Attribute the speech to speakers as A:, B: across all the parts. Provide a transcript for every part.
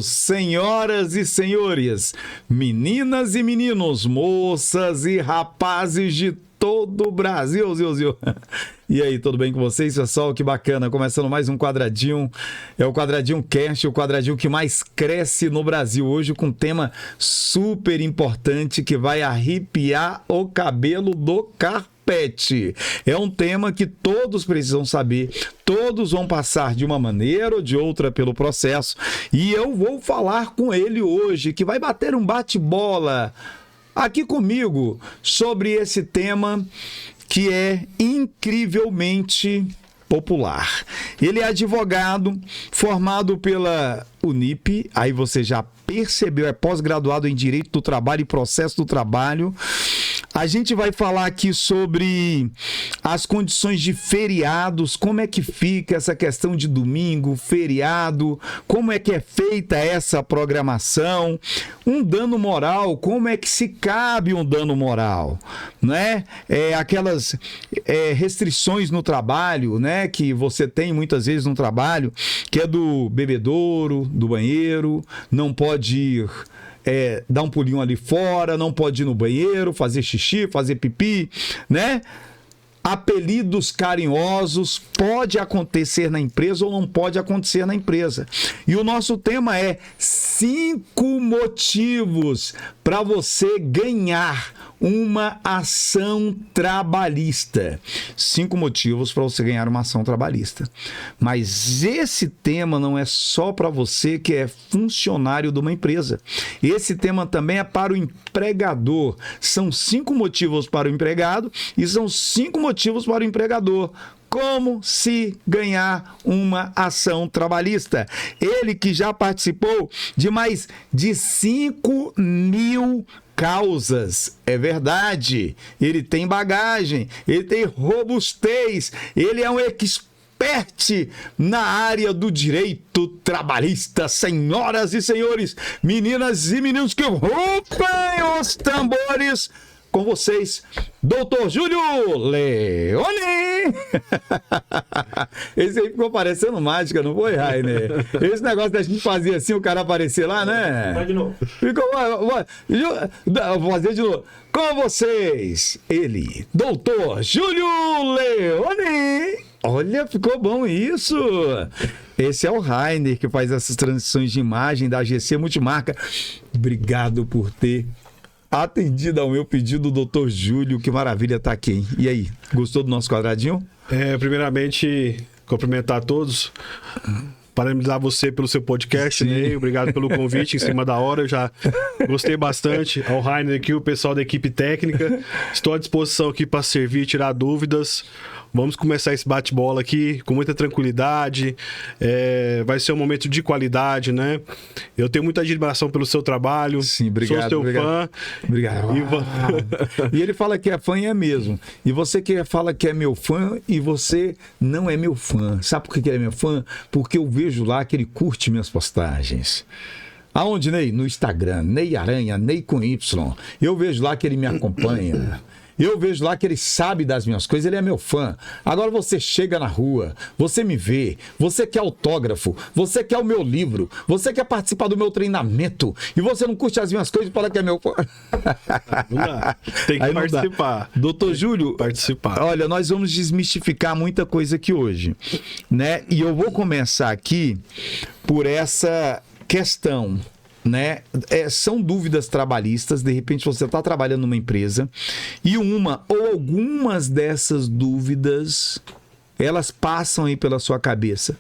A: Senhoras e senhores, meninas e meninos, moças e rapazes de todo o Brasil, Zil. E aí, tudo bem com vocês, pessoal? Que bacana, começando mais um Quadradinho, é o Quadradinho Cast, o quadradinho que mais cresce no Brasil, hoje com um tema super importante que vai arrepiar o cabelo do carpete. É um tema que todos precisam saber, todos vão passar de uma maneira ou de outra pelo processo, e eu vou falar com ele hoje, que vai bater um bate-bola aqui comigo sobre esse tema que é incrivelmente popular. Ele é advogado, formado pela Unip, aí você já percebeu, é pós-graduado em Direito do Trabalho e Processo do Trabalho. A gente vai falar aqui sobre as condições de feriados, como é que fica essa questão de domingo, feriado, como é que é feita essa programação, um dano moral, como é que se cabe um dano moral, né? Aquelas restrições no trabalho, né, que você tem muitas vezes no trabalho, que é do bebedouro, do banheiro, não pode ir dar um pulinho ali fora, não pode ir no banheiro, fazer xixi, fazer pipi, né? Apelidos carinhosos pode acontecer na empresa ou não pode acontecer na empresa. E o nosso tema é 5 motivos para você ganhar uma ação trabalhista. 5 motivos para você ganhar uma ação trabalhista. Mas esse tema não é só para você que é funcionário de uma empresa. Esse tema também é para o empregador. São 5 motivos para o empregado e são 5 motivos para o empregador. Como se ganhar uma ação trabalhista. Ele que já participou de mais de 5.000 causas, é verdade, ele tem bagagem, ele tem robustez, ele é um expert na área do direito trabalhista. Senhoras e senhores, meninas e meninos que rompem os tambores, com vocês, Dr. Júlio Leone! Esse aí ficou parecendo mágica, não foi, Rainer? Esse negócio da gente fazer assim, o cara aparecer lá, né?
B: Vai de novo.
A: Vou fazer de novo. Com vocês, ele, Dr. Júlio Leone! Olha, ficou bom isso! Esse é o Rainer, que faz essas transições de imagem da AGC Multimarca. Obrigado por ter atendido ao meu pedido, doutor Júlio. Que maravilha estar aqui, hein? E aí, gostou do nosso quadradinho?
B: Primeiramente, cumprimentar a todos. Parabenizar você pelo seu podcast, né? Obrigado pelo convite em cima da hora. Eu já gostei bastante. Ao Rainer aqui, o pessoal da equipe técnica. Estou à disposição aqui para servir e tirar dúvidas. Vamos começar esse bate-bola aqui com muita tranquilidade. Vai ser um momento de qualidade, né? Eu tenho muita admiração pelo seu trabalho.
A: Sim, obrigado.
B: Sou seu fã.
A: Obrigado. E ele fala que é fã e é mesmo. E você que fala que é meu fã e você não é meu fã. Sabe por que ele é meu fã? Porque eu vejo lá que ele curte minhas postagens. Aonde, Ney? No Instagram. Ney Aranha, Ney com Y. Eu vejo lá que ele me acompanha. Eu vejo lá que ele sabe das minhas coisas, ele é meu fã. Agora você chega na rua, você me vê, você quer autógrafo, você quer o meu livro, você quer participar do meu treinamento e você não curte as minhas coisas e fala que é meu fã.
B: Não dá. Tem que participar.
A: Doutor Júlio, olha, nós vamos desmistificar muita coisa aqui hoje, né? E eu vou começar aqui por essa questão, né? São dúvidas trabalhistas. De repente você está trabalhando numa empresa e uma ou algumas dessas dúvidas, elas passam aí pela sua cabeça.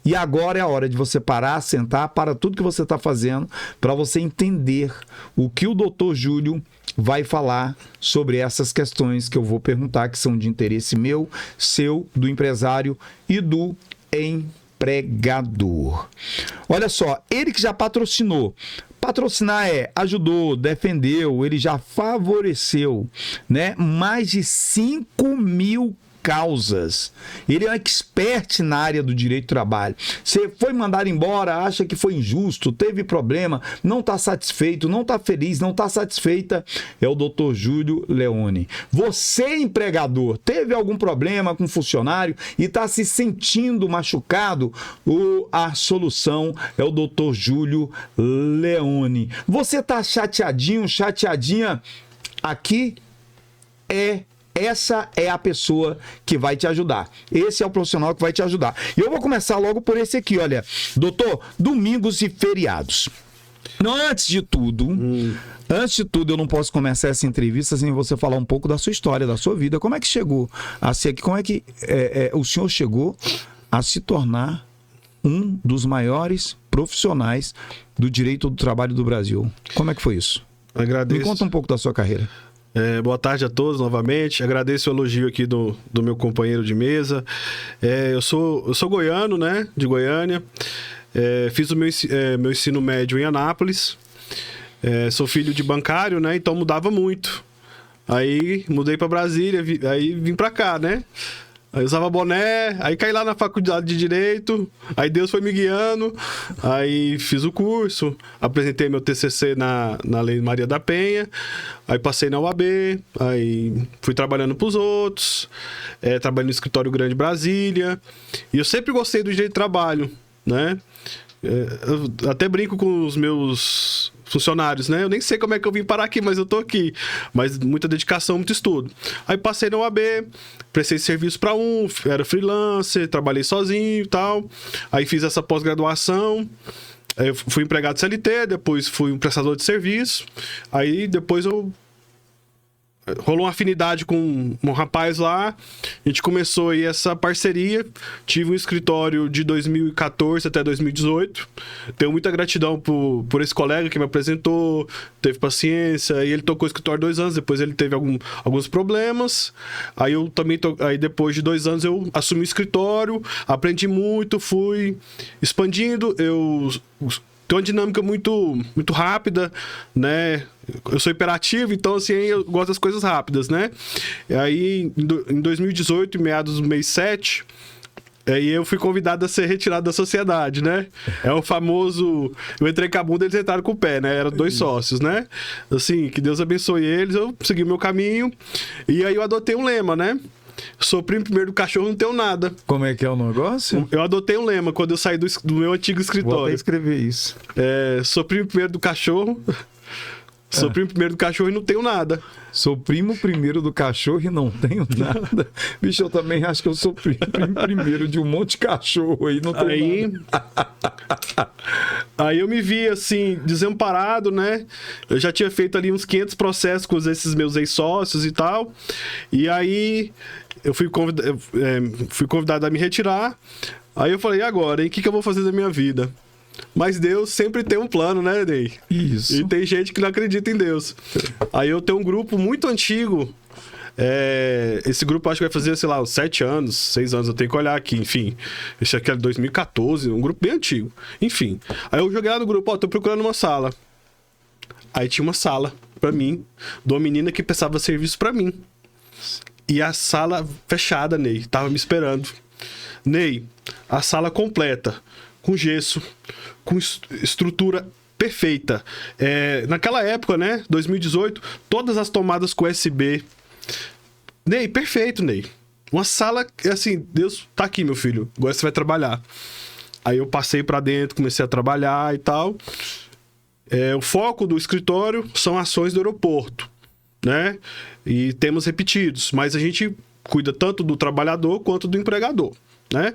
A: E agora é a hora de você parar, sentar, para tudo que você está fazendo, para você entender o que o doutor Júlio vai falar sobre essas questões que eu vou perguntar, que são de interesse meu, seu, do empresário e do empregador. Olha só, ele que já patrocinou. Patrocinar ajudou, defendeu, ele já favoreceu, né? Mais de 5.000 causas. Ele é um expert na área do direito do trabalho. Você foi mandado embora, acha que foi injusto, teve problema, não está satisfeito, não está feliz, não está satisfeita, é o Dr. Júlio Leone. Você, empregador, teve algum problema com funcionário e está se sentindo machucado, a solução é o Dr. Júlio Leone. Você está chateadinho, chateadinha? Aqui essa é a pessoa que vai te ajudar. Esse é o profissional que vai te ajudar. E eu vou começar logo por esse aqui, olha. Doutor, domingos e feriados. Antes de tudo, eu não posso começar essa entrevista sem você falar um pouco da sua história, da sua vida. Como é que chegou a ser aqui? Como é que o senhor chegou a se tornar um dos maiores profissionais do direito do trabalho do Brasil? Como é que foi isso?
B: Agradeço.
A: Me conta um pouco da sua carreira.
B: Boa tarde a todos novamente. Agradeço o elogio aqui do meu companheiro de mesa. Eu sou goiano, né? De Goiânia. Fiz o meu ensino médio em Anápolis. Sou filho de bancário, né? Então mudava muito. Aí mudei para Brasília, aí vim para cá, né? Aí usava boné, aí caí lá na faculdade de Direito, aí Deus foi me guiando, aí fiz o curso, apresentei meu TCC na Lei Maria da Penha, aí passei na UAB, aí fui trabalhando pros outros, trabalhei no Escritório Grande Brasília, e eu sempre gostei do direito de trabalho, né? Eu até brinco com os meus funcionários, né? Eu nem sei como é que eu vim parar aqui, mas eu tô aqui. Mas muita dedicação, muito estudo. Aí passei na UAB, prestei serviço para era freelancer, trabalhei sozinho e tal. Aí fiz essa pós-graduação. Aí eu fui empregado CLT, depois fui um prestador de serviço. Aí depois rolou uma afinidade com um rapaz lá, a gente começou aí essa parceria, tive um escritório de 2014 até 2018, tenho muita gratidão por esse colega que me apresentou, teve paciência, e ele tocou o escritório 2 anos, depois ele teve alguns problemas, aí eu também, aí depois de 2 anos eu assumi o escritório, aprendi muito, fui expandindo, tem uma dinâmica muito, muito rápida, né? Eu sou hiperativo, então assim, eu gosto das coisas rápidas, né? E aí, em 2018, em meados do mês 7, aí eu fui convidado a ser retirado da sociedade, né? É o famoso... Eu entrei com a bunda, eles entraram com o pé, né? Eram 2 sócios, né? Assim, que Deus abençoe eles, eu segui o meu caminho. E aí eu adotei um lema, né? Sou primo primeiro do cachorro, não tenho nada.
A: Como é que é o negócio?
B: Eu adotei um lema quando eu saí do meu antigo escritório.
A: Vou até escrever isso.
B: Sou primo primeiro do cachorro. Sou primo primeiro do cachorro e não tenho nada.
A: Sou primo primeiro do cachorro e não tenho nada. Bicho, eu também acho que eu sou primo primeiro de um monte de cachorro aí, não tenho nada.
B: Aí eu me vi, assim, desamparado, né? Eu já tinha feito ali uns 500 processos com esses meus ex-sócios e tal. E aí eu fui convidado a me retirar. Aí eu falei, e agora, hein? O que eu vou fazer da minha vida? Mas Deus sempre tem um plano, né, Ney?
A: Isso.
B: E tem gente que não acredita em Deus. Aí eu tenho um grupo muito antigo. Esse grupo acho que vai fazer, sei lá, 7 anos, 6 anos. Eu tenho que olhar aqui, enfim. Esse aqui é de 2014, um grupo bem antigo. Enfim. Aí eu joguei lá no grupo, tô procurando uma sala. Aí tinha uma sala pra mim, de uma menina que prestava serviço pra mim. E a sala fechada, Ney. Tava me esperando. Ney, a sala completa. Com gesso, com estrutura perfeita. Naquela época, né, 2018, todas as tomadas com USB. Ney, perfeito, Ney. Uma sala, assim, Deus tá aqui, meu filho. Agora você vai trabalhar. Aí eu passei pra dentro, comecei a trabalhar e tal. O foco do escritório são ações do aeroporto, né? E temas repetidos, mas a gente cuida tanto do trabalhador quanto do empregador. Né?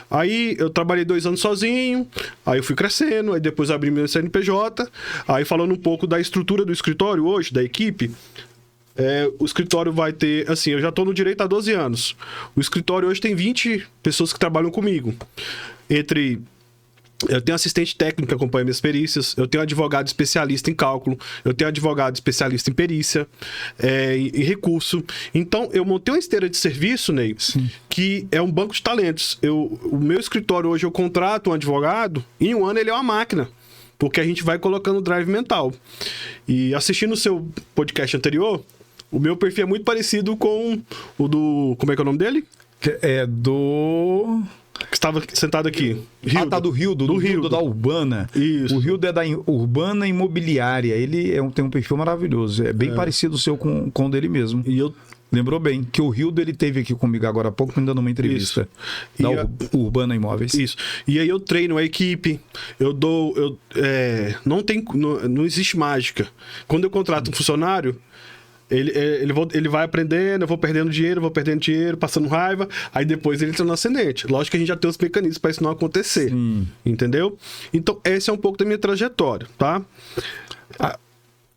B: Aí eu trabalhei 2 anos sozinho, aí eu fui crescendo, aí depois abri meu CNPJ. Aí falando um pouco da estrutura do escritório hoje, da equipe, o escritório vai ter, assim, eu já estou no direito há 12 anos. O escritório hoje tem 20 pessoas que trabalham comigo. Eu tenho assistente técnico que acompanha minhas perícias, eu tenho advogado especialista em cálculo, eu tenho advogado especialista em perícia, em recurso. Então, eu montei uma esteira de serviço, Ney, que é um banco de talentos. O meu escritório hoje, eu contrato um advogado, e em 1 ano ele é uma máquina, porque a gente vai colocando drive mental. E assistindo o seu podcast anterior, o meu perfil é muito parecido com o do... Como é que é o nome dele?
A: É do...
B: Que estava sentado aqui.
A: Ah, tá, do Rildo, do Rildo da Urbana.
B: Isso.
A: O Rildo é da Urbana Imobiliária. Ele tem um perfil maravilhoso. É bem parecido o seu com o dele mesmo.
B: E eu...
A: Lembrou bem que o Rildo ele teve aqui comigo agora há pouco, me dando uma entrevista.
B: Isso.
A: Da Urbana Imóveis.
B: Isso. E aí eu treino a equipe, não existe mágica. Quando eu contrato um funcionário, ele vai aprendendo, eu vou perdendo dinheiro, passando raiva, aí depois ele entra no ascendente. Lógico que a gente já tem os mecanismos para isso não acontecer.
A: Sim.
B: Entendeu? Então, esse é um pouco da minha trajetória, tá?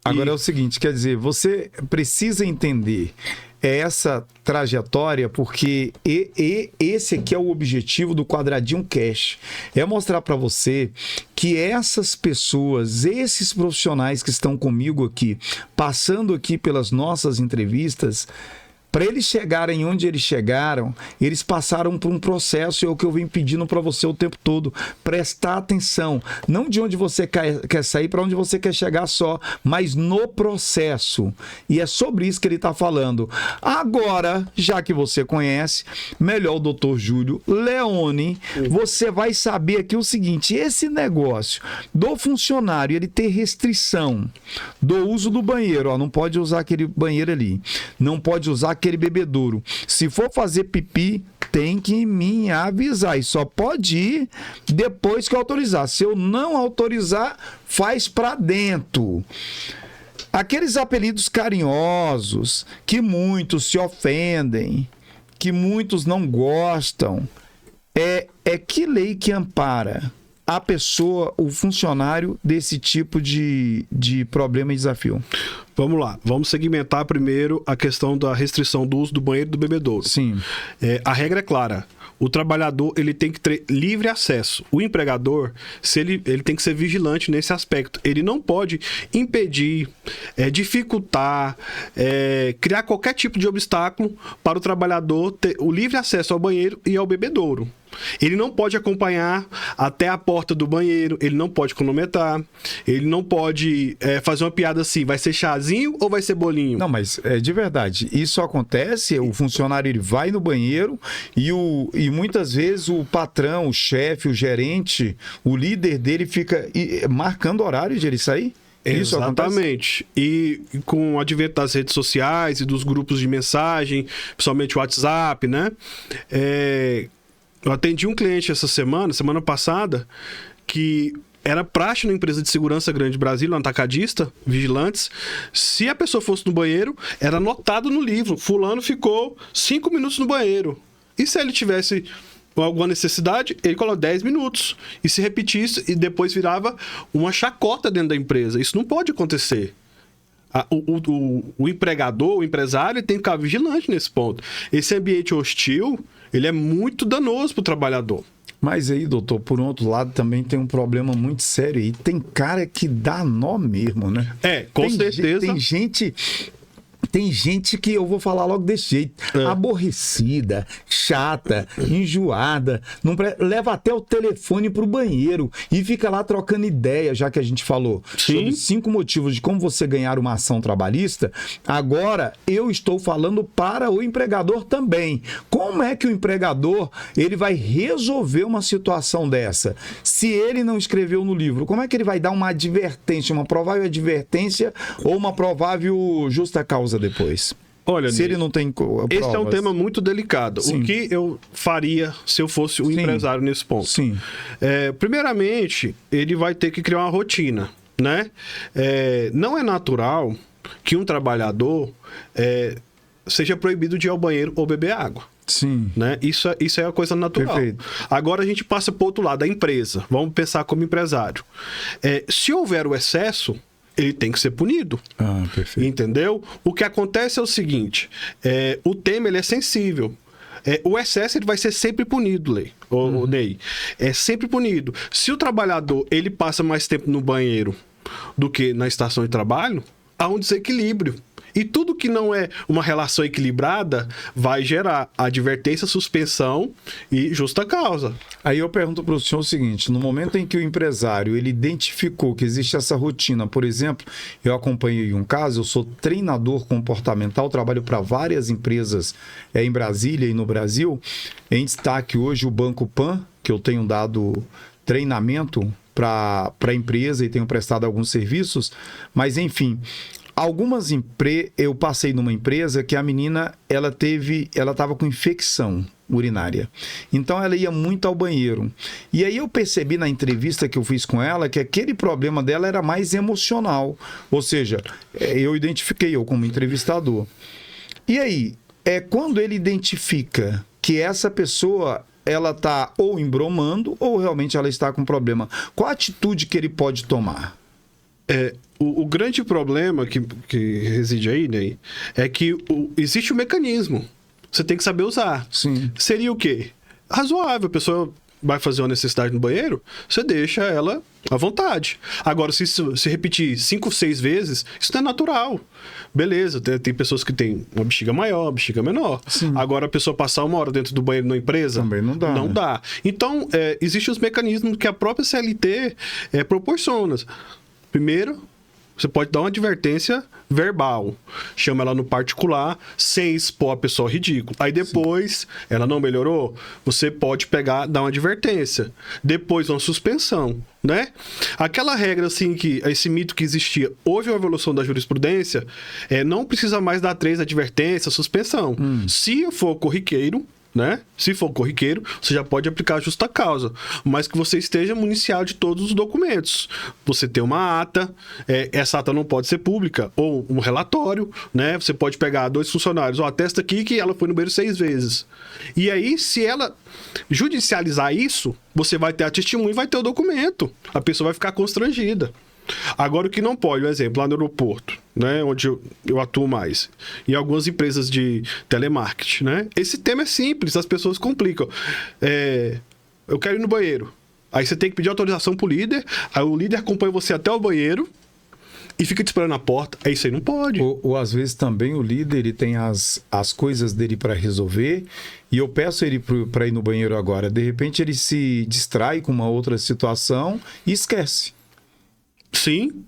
A: Agora é o seguinte, quer dizer, você precisa entender essa trajetória, porque esse aqui é o objetivo do Quadradinho Cash. É mostrar para você que essas pessoas, esses profissionais que estão comigo aqui, passando aqui pelas nossas entrevistas, para eles chegarem onde eles chegaram, eles passaram por um processo, e é o que eu venho pedindo para você o tempo todo. Prestar atenção, não de onde você quer sair, para onde você quer chegar só, mas no processo. E é sobre isso que ele está falando. Agora, já que você conhece melhor o Dr. Júlio Leone, você vai saber aqui o seguinte: esse negócio do funcionário ele ter restrição do uso do banheiro, ó, não pode usar aquele banheiro ali, não pode usar aquele bebedouro. Se for fazer pipi, tem que me avisar. E só pode ir depois que eu autorizar. Se eu não autorizar, faz pra dentro. Aqueles apelidos carinhosos, que muitos se ofendem, que muitos não gostam, é que lei que ampara a pessoa, o funcionário, desse tipo de problema e desafio?
B: Vamos lá, vamos segmentar primeiro a questão da restrição do uso do banheiro e do bebedouro.
A: Sim.
B: A regra é clara. O trabalhador ele tem que ter livre acesso. O empregador, ele tem que ser vigilante nesse aspecto. Ele não pode impedir, dificultar, criar qualquer tipo de obstáculo para o trabalhador ter o livre acesso ao banheiro e ao bebedouro. Ele não pode acompanhar até a porta do banheiro, ele não pode cronometrar, ele não pode fazer uma piada assim, vai ser chazinho ou vai ser bolinho?
A: Não, mas de verdade, isso acontece, o funcionário ele vai no banheiro e muitas vezes o patrão, o chefe, o gerente, o líder dele fica marcando horário de ele sair? Isso
B: exatamente. E com o advento das redes sociais e dos grupos de mensagem, principalmente o WhatsApp, né? Eu atendi um cliente semana passada, que era praxe na empresa de segurança grande Brasil, no atacadista, vigilantes. Se a pessoa fosse no banheiro, era anotado no livro. Fulano ficou 5 minutos no banheiro. E se ele tivesse alguma necessidade, ele colocou 10 minutos. E se repetisse, e depois virava uma chacota dentro da empresa. Isso não pode acontecer. O empregador, o empresário, tem que ficar vigilante nesse ponto. Esse ambiente hostil, ele é muito danoso para o trabalhador.
A: Mas aí, doutor, por um outro lado, também tem um problema muito sério aí. Tem cara que dá nó mesmo, né?
B: Com certeza.
A: Tem gente que eu vou falar logo desse jeito, aborrecida, chata, enjoada, leva até o telefone pro banheiro e fica lá trocando ideia, já que a gente falou sobre 5 motivos de como você ganhar uma ação trabalhista. Agora eu estou falando para o empregador também. Como é que o empregador ele vai resolver uma situação dessa? Se ele não escreveu no livro, como é que ele vai dar uma advertência, uma provável advertência ou uma provável justa causa depois?
B: Olha,
A: se ele não tem provas.
B: Esse é um tema muito delicado. Sim. O que eu faria se eu fosse um empresário nesse ponto?
A: Sim.
B: Primeiramente, ele vai ter que criar uma rotina, né? Não é natural que um trabalhador seja proibido de ir ao banheiro ou beber água.
A: Sim.
B: Né? Isso é a coisa natural.
A: Perfeito.
B: Agora a gente passa para o outro lado, a empresa. Vamos pensar como empresário. Se houver o excesso, ele tem que ser punido.
A: Perfeito.
B: Entendeu? O que acontece é o seguinte, o tema ele é sensível. O excesso ele vai ser sempre punido, Ney. É sempre punido. Se o trabalhador ele passa mais tempo no banheiro do que na estação de trabalho, há um desequilíbrio. E tudo que não é uma relação equilibrada vai gerar advertência, suspensão e justa causa.
A: Aí eu pergunto para o senhor o seguinte, no momento em que o empresário ele identificou que existe essa rotina, por exemplo, eu acompanhei um caso, eu sou treinador comportamental, trabalho para várias empresas em Brasília e no Brasil, em destaque hoje o Banco Pan, que eu tenho dado treinamento para a empresa e tenho prestado alguns serviços, mas enfim, eu passei numa empresa que a menina ela estava com infecção urinária, então ela ia muito ao banheiro, e aí eu percebi na entrevista que eu fiz com ela que aquele problema dela era mais emocional, ou seja, eu identifiquei eu como entrevistador, e aí quando ele identifica que essa pessoa ela está ou embromando ou realmente ela está com problema, qual a atitude que ele pode tomar?
B: O grande problema que reside aí, Ney, é que existe um mecanismo. Você tem que saber usar.
A: Sim.
B: Seria o quê? Razoável. A pessoa vai fazer uma necessidade no banheiro, você deixa ela à vontade. Agora, se repetir 5, 6 vezes, isso não é natural. Beleza, tem pessoas que têm uma bexiga maior, uma bexiga menor.
A: Sim.
B: Agora, a pessoa passar 1 hora dentro do banheiro na empresa...
A: Também não dá.
B: Não dá. Então, existem os mecanismos que a própria CLT proporciona. Primeiro, você pode dar uma advertência verbal. Chama ela no particular, sem expor a pessoa ao ridículo. Aí depois, ela não melhorou, você pode dar uma advertência. Depois, uma suspensão, né? Aquela regra, assim, esse mito que existia, houve uma evolução da jurisprudência, não precisa mais dar 3 advertências, suspensão. Se for corriqueiro, né? Se for corriqueiro, você já pode aplicar a justa causa, mas que você esteja municiado de todos os documentos. Você tem uma ata, essa ata não pode ser pública, ou um relatório, né? Você pode pegar 2 funcionários, atesta aqui que ela foi no banheiro 6 vezes. E aí, se ela judicializar isso, você vai ter a testemunha e vai ter o documento. A pessoa vai ficar constrangida. Agora, o que não pode, um exemplo, lá no aeroporto, né, onde eu atuo mais, e algumas empresas de telemarketing, né? Esse tema é simples, as pessoas complicam. Eu quero ir no banheiro. Aí você tem que pedir autorização pro líder, aí o líder acompanha você até o banheiro e fica te esperando na porta. Isso aí não pode.
A: Ou às vezes também o líder ele tem as coisas dele para resolver e eu peço ele para ir no banheiro agora. De repente ele se distrai com uma outra situação e esquece.
B: Sim.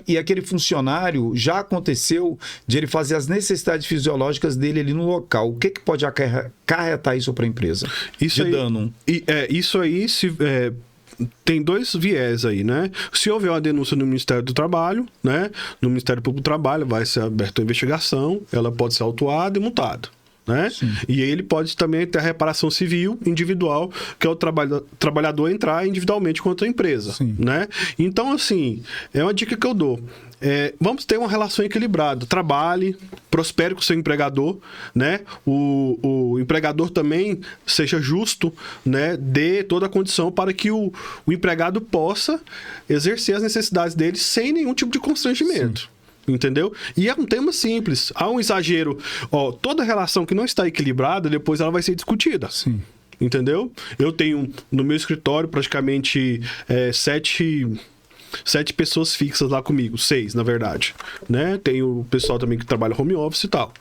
A: E aquele funcionário, já aconteceu de ele fazer as necessidades fisiológicas dele ali no local. O que pode acarretar isso para a empresa?
B: Isso
A: de dano?
B: Isso aí tem 2 viés aí, né? Se houver uma denúncia no Ministério do Trabalho, né? No Ministério Público do Trabalho vai ser aberta uma investigação, ela pode ser autuada e multada. Né? E aí ele pode também ter a reparação civil individual, que é o trabalhador entrar individualmente contra a empresa. Né? Então, assim, é uma dica que eu dou. Vamos ter uma relação equilibrada. Trabalhe, prospere com o seu empregador, né? O empregador também seja justo, né? Dê toda a condição para que o empregado possa exercer as necessidades dele sem nenhum tipo de constrangimento. Sim. Entendeu? E é um tema simples. Há um exagero. Toda relação que não está equilibrada, depois ela vai ser discutida.
A: Sim.
B: Entendeu? Eu tenho no meu escritório praticamente 7 pessoas fixas lá comigo. 6, na verdade. Né? Tem o pessoal também que trabalha home office e tal.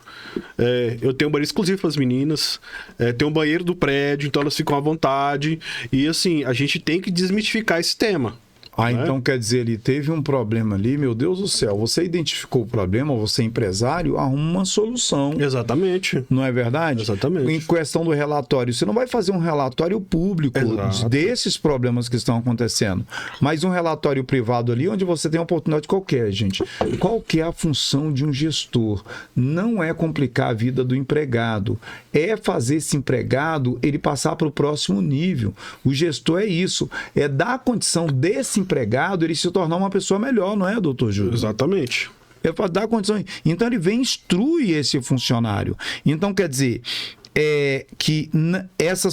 B: Eu tenho um banheiro exclusivo para as meninas. Tem um banheiro do prédio, então elas ficam à vontade. E assim, a gente tem que desmistificar esse tema.
A: Então quer dizer, ele teve um problema ali, meu Deus do céu, você identificou o problema, você é empresário, arruma uma solução.
B: Exatamente.
A: Não é verdade?
B: Exatamente.
A: Em questão do relatório, você não vai fazer um relatório público desses problemas que estão acontecendo, mas um relatório privado ali, onde você tem uma oportunidade qualquer, gente. Qual que é a função de um gestor? Não é complicar a vida do empregado, é fazer esse empregado ele passar para o próximo nível. O gestor é isso, é dar a condição desse empregado ele se tornar uma pessoa melhor, não é, doutor Júlio?
B: Exatamente.
A: É para dar condição. Então ele vem e instrui esse funcionário. Então quer dizer que essa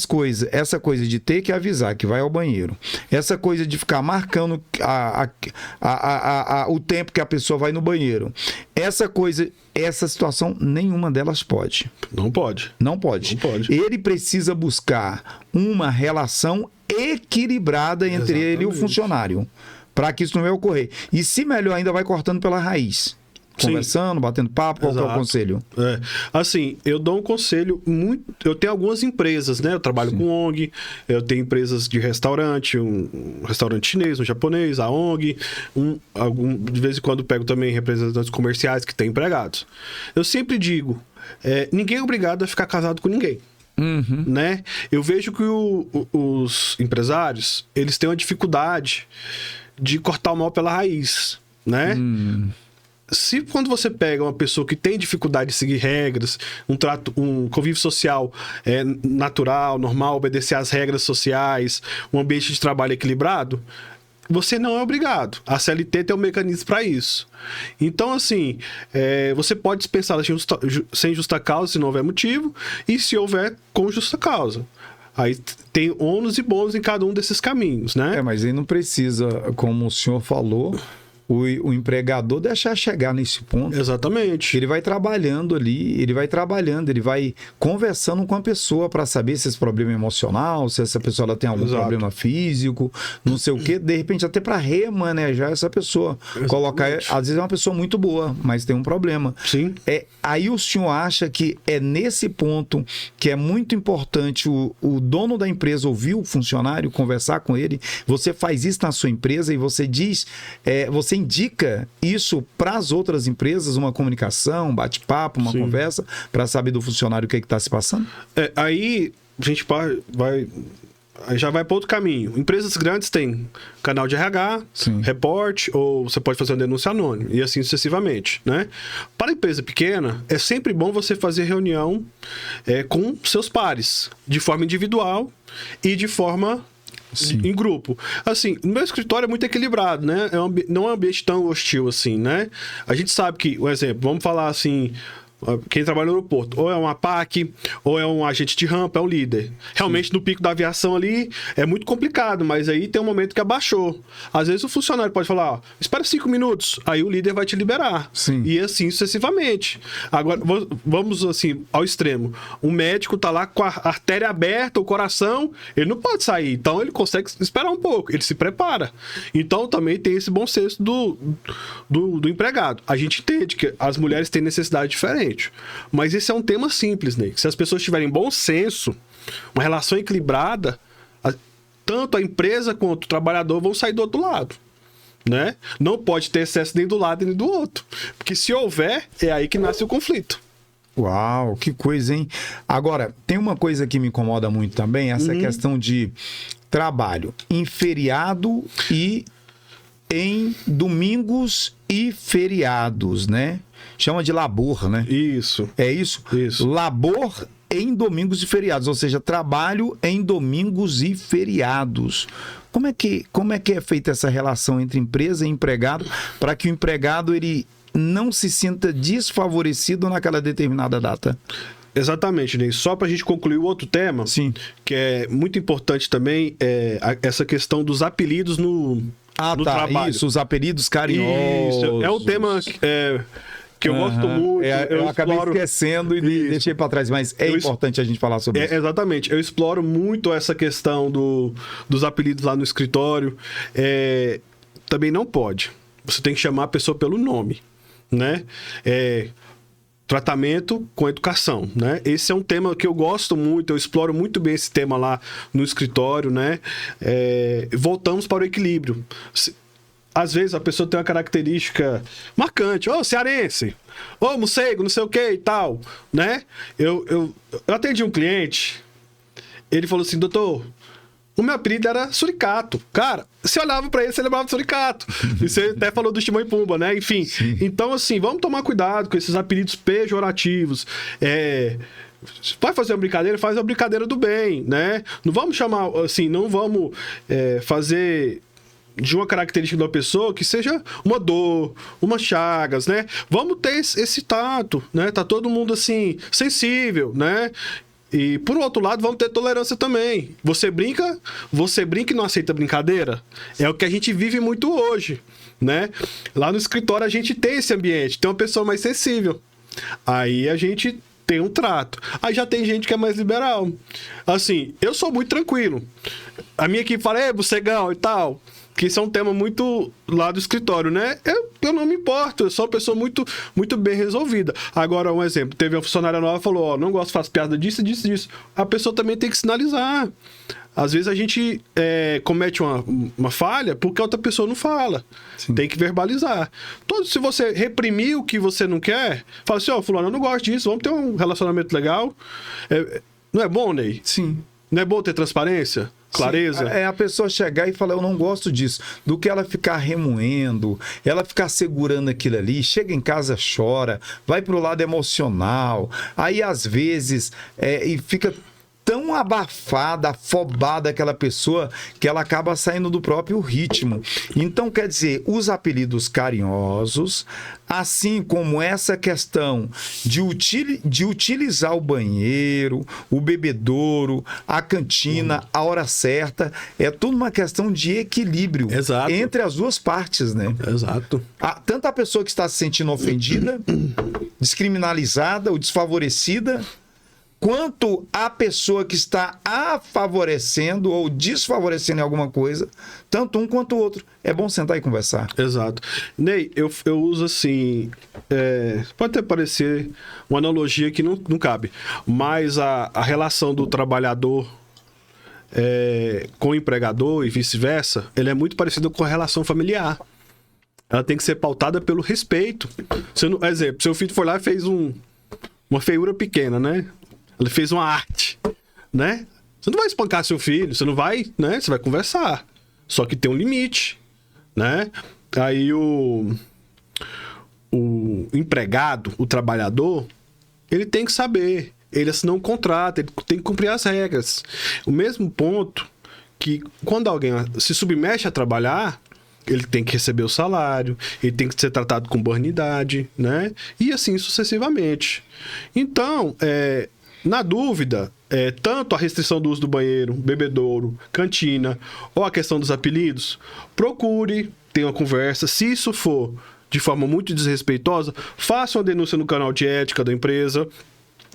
A: coisa de ter que avisar que vai ao banheiro, essa coisa de ficar marcando o tempo que a pessoa vai no banheiro, essa situação, nenhuma delas pode.
B: Não pode.
A: Não pode.
B: Não pode.
A: Ele precisa buscar uma relação equilibrada entre ele e o funcionário, para que isso não vai ocorrer. E se melhor ainda, vai cortando pela raiz. conversando, batendo papo? Qual que é o conselho?
B: Assim, eu dou um conselho muito... Eu tenho algumas empresas, né? Eu trabalho com ONG, eu tenho empresas de restaurante, um restaurante chinês, um japonês, a ONG, de vez em quando pego também representantes comerciais que têm empregados. Eu sempre digo, ninguém é obrigado a ficar casado com ninguém. Né? Eu vejo que os empresários, eles têm uma dificuldade de cortar o mal pela raiz, né? Se quando você pega uma pessoa que tem dificuldade de seguir regras, um convívio social natural, normal, obedecer às regras sociais, um ambiente de trabalho equilibrado, você não é obrigado. A CLT tem um mecanismo para isso. Então, assim, você pode dispensar sem justa causa, se não houver motivo, e se houver com justa causa. Aí tem ônus e bônus em cada um desses caminhos, né?
A: Mas aí não precisa, como o senhor falou, o empregador deixar chegar nesse ponto.
B: Exatamente.
A: Ele vai trabalhando ali, ele vai conversando com a pessoa para saber se esse problema é emocional, se essa pessoa ela tem algum problema físico, não sei o quê, de repente até para remanejar essa pessoa. Exatamente. Colocar, às vezes é uma pessoa muito boa, mas tem um problema.
B: Sim.
A: Aí o senhor acha que é nesse ponto que é muito importante o dono da empresa ouvir o funcionário, conversar com ele. Você faz isso na sua empresa e você diz, você indica isso para as outras empresas, uma comunicação, um bate-papo, uma conversa, para saber do funcionário o que está se passando?
B: Aí a gente já vai para outro caminho. Empresas grandes têm canal de RH, reporte, ou você pode fazer uma denúncia anônima, e assim sucessivamente, né? Para a empresa pequena, é sempre bom você fazer reunião com seus pares, de forma individual e de forma... em grupo. Assim, no meu escritório é muito equilibrado, né? Não é um ambiente tão hostil assim, né? A gente sabe que, um exemplo, vamos falar assim... Quem trabalha no aeroporto, ou é um APAC, ou é um agente de rampa, é um líder. Realmente, no pico da aviação ali, é muito complicado, mas aí tem um momento que abaixou. Às vezes o funcionário pode falar, espera 5 minutos, aí o líder vai te liberar. E assim sucessivamente. Agora, vamos assim, ao extremo. Um médico tá lá com a artéria aberta, o coração, ele não pode sair, então ele consegue esperar um pouco, ele se prepara. Então também tem esse bom senso do empregado. A gente entende que as mulheres têm necessidade diferente. Mas esse é um tema simples, né? Se as pessoas tiverem bom senso, uma relação equilibrada, tanto a empresa quanto o trabalhador vão sair do outro lado, né? Não pode ter excesso nem do lado nem do outro. Porque se houver, é aí que nasce o conflito.
A: Uau, que coisa, hein? Agora, tem uma coisa que me incomoda muito também, essa questão de trabalho em feriado e em domingos e feriados, né? Chama de labor, né?
B: Isso.
A: É isso?
B: Isso.
A: Labor em domingos e feriados, ou seja, trabalho em domingos e feriados. Como é que é feita essa relação entre empresa e empregado para que o empregado ele não se sinta desfavorecido naquela determinada data?
B: Exatamente, Ney. Só para a gente concluir o outro tema, que é muito importante também, essa questão dos apelidos no trabalho.
A: Isso, os apelidos carinhosos.
B: Isso, é um tema que eu gosto muito.
A: Eu acabei esquecendo e deixei para trás, mas importante a gente falar sobre isso.
B: Exatamente. Eu exploro muito essa questão dos apelidos lá no escritório. Também não pode. Você tem que chamar a pessoa pelo nome, né? Tratamento com educação, né? Esse é um tema que eu gosto muito, eu exploro muito bem esse tema lá no escritório, né? Voltamos para o equilíbrio. Às vezes a pessoa tem uma característica marcante, cearense, morcego, não sei o que e tal, né? Eu atendi um cliente, ele falou assim, doutor, o meu apelido era Suricato. Cara, você olhava pra ele, você lembrava de Suricato. E você até falou do Timão e Pumba, né? Enfim, então assim, vamos tomar cuidado com esses apelidos pejorativos. Vai fazer uma brincadeira, faz uma brincadeira do bem, né? Não vamos chamar, assim, não vamos fazer de uma característica da pessoa que seja uma dor, umas chagas, né? Vamos ter esse tato, né? Tá todo mundo, assim, sensível, né? E, por outro lado, vamos ter tolerância também. Você brinca e não aceita brincadeira? É o que a gente vive muito hoje, né? Lá no escritório a gente tem esse ambiente, tem uma pessoa mais sensível. Aí a gente tem um trato. Aí já tem gente que é mais liberal. Assim, eu sou muito tranquilo. A minha equipe fala, morcegão e tal. que isso é um tema muito lá do escritório, né? Eu não me importo, eu sou uma pessoa muito, muito bem resolvida. Agora, um exemplo, teve uma funcionária nova que falou, ó, não gosto, faço piada disso, disso, disso. A pessoa também tem que sinalizar. Às vezes a gente comete uma falha porque a outra pessoa não fala. Sim. Tem que verbalizar. Se você reprimir o que você não quer, fala assim, ó, fulano, eu não gosto disso, vamos ter um relacionamento legal. Não é bom, Ney?
A: Sim.
B: Não é bom ter transparência? Clareza?
A: Sim, é a pessoa chegar e falar, eu não gosto disso. Do que ela ficar remoendo, ela ficar segurando aquilo ali, chega em casa, chora, vai pro lado emocional. Aí, às vezes, e fica tão abafada, afobada aquela pessoa, que ela acaba saindo do próprio ritmo. Então, quer dizer, os apelidos carinhosos, assim como essa questão de utilizar o banheiro, o bebedouro, a cantina, a hora certa, é tudo uma questão de equilíbrio.
B: Exato.
A: Entre as duas partes, né?
B: Exato.
A: Tanto a pessoa que está se sentindo ofendida, descriminalizada ou desfavorecida, quanto a pessoa que está favorecendo ou desfavorecendo em alguma coisa, tanto um quanto o outro. É bom sentar e conversar.
B: Exato. Ney, eu uso assim, pode até parecer uma analogia que não cabe, mas a relação do trabalhador com o empregador e vice-versa, ele é muito parecido com a relação familiar. Ela tem que ser pautada pelo respeito. Exemplo, seu filho foi lá e fez uma feiura pequena, né? Ele fez uma arte, né? Você não vai espancar seu filho, você não vai, né? Você vai conversar. Só que tem um limite, né? Aí o empregado, o trabalhador, ele tem que saber. Ele assinou um contrato, ele tem que cumprir as regras. O mesmo ponto que quando alguém se submete a trabalhar, ele tem que receber o salário, ele tem que ser tratado com dignidade, né? E assim sucessivamente. Então, na dúvida, tanto a restrição do uso do banheiro, bebedouro, cantina, ou a questão dos apelidos, procure ter uma conversa. Se isso for de forma muito desrespeitosa, faça uma denúncia no canal de ética da empresa,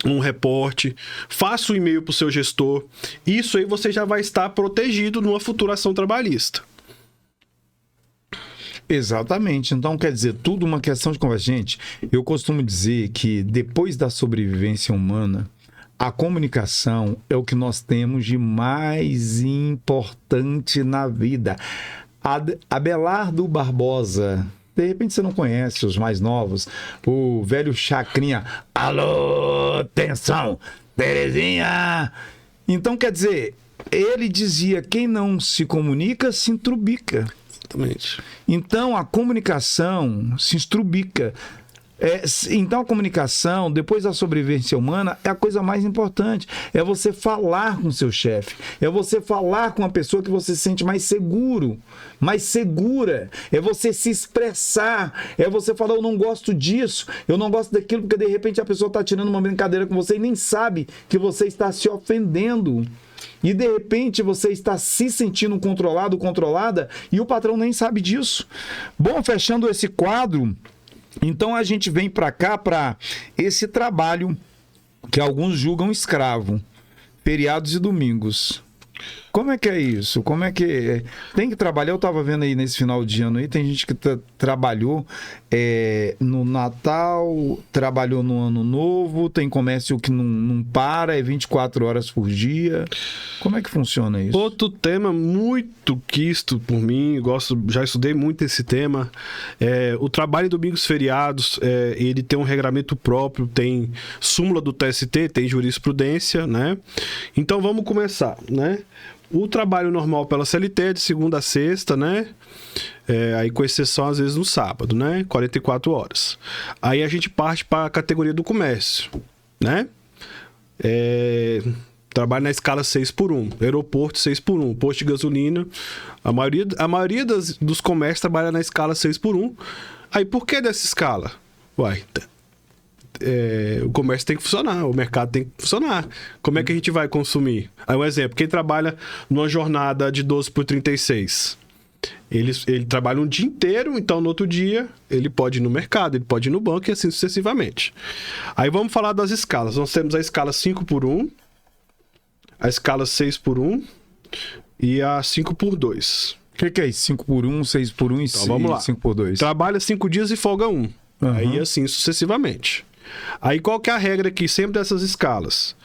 B: um reporte, faça um e-mail para o seu gestor. Isso aí você já vai estar protegido numa futura ação trabalhista.
A: Exatamente. Então, quer dizer, tudo uma questão de conversa. Gente, eu costumo dizer que depois da sobrevivência humana, a comunicação é o que nós temos de mais importante na vida. Abelardo Barbosa, de repente você não conhece os mais novos, o velho Chacrinha, alô, atenção, Terezinha. Então, quer dizer, ele dizia, quem não se comunica, se entrubica.
B: Exatamente.
A: Então, a comunicação se estrubica. Então, a comunicação, depois da sobrevivência humana, é a coisa mais importante. É você falar com o seu chefe. É você falar com a pessoa que você se sente mais seguro, mais segura. É você se expressar. É você falar, eu não gosto disso, eu não gosto daquilo, porque de repente a pessoa está tirando uma brincadeira com você e nem sabe que você está se ofendendo. E de repente você está se sentindo controlado, controlada, e o patrão nem sabe disso. Bom, fechando esse quadro, então a gente vem para cá para esse trabalho que alguns julgam escravo, feriados e domingos. Como é que é isso? Como é que tem que trabalhar? Eu estava vendo aí nesse final de ano aí, tem gente que trabalhou no Natal, trabalhou no Ano Novo, tem comércio que não para, é 24 horas por dia. Como é que funciona isso?
B: Outro tema muito quisto por mim, já estudei muito esse tema, o trabalho em domingos feriados, ele tem um regramento próprio, tem súmula do TST, tem jurisprudência, né? Então vamos começar, né? O trabalho normal pela CLT é de segunda a sexta, né? Aí com exceção às vezes no sábado, né? 44 horas. Aí a gente parte para a categoria do comércio, né? Trabalho na escala 6x1, aeroporto 6x1, posto de gasolina. A maioria dos comércios trabalha na escala 6x1. Aí por que dessa escala? O comércio tem que funcionar, o mercado tem que funcionar. Como é que a gente vai consumir? Aí um exemplo, quem trabalha numa jornada de 12x36, ele trabalha um dia inteiro, então no outro dia ele pode ir no mercado, ele pode ir no banco e assim sucessivamente. Aí vamos falar das escalas. Nós temos a escala 5x1, a escala 6x1 e a 5x2,
A: O que é isso? 5 por 1, 6 por 1
B: Então, vamos lá.
A: 5 por 2?
B: Trabalha 5 dias e folga 1. Aí assim sucessivamente. Aí qual que é a regra aqui sempre dessas escalas?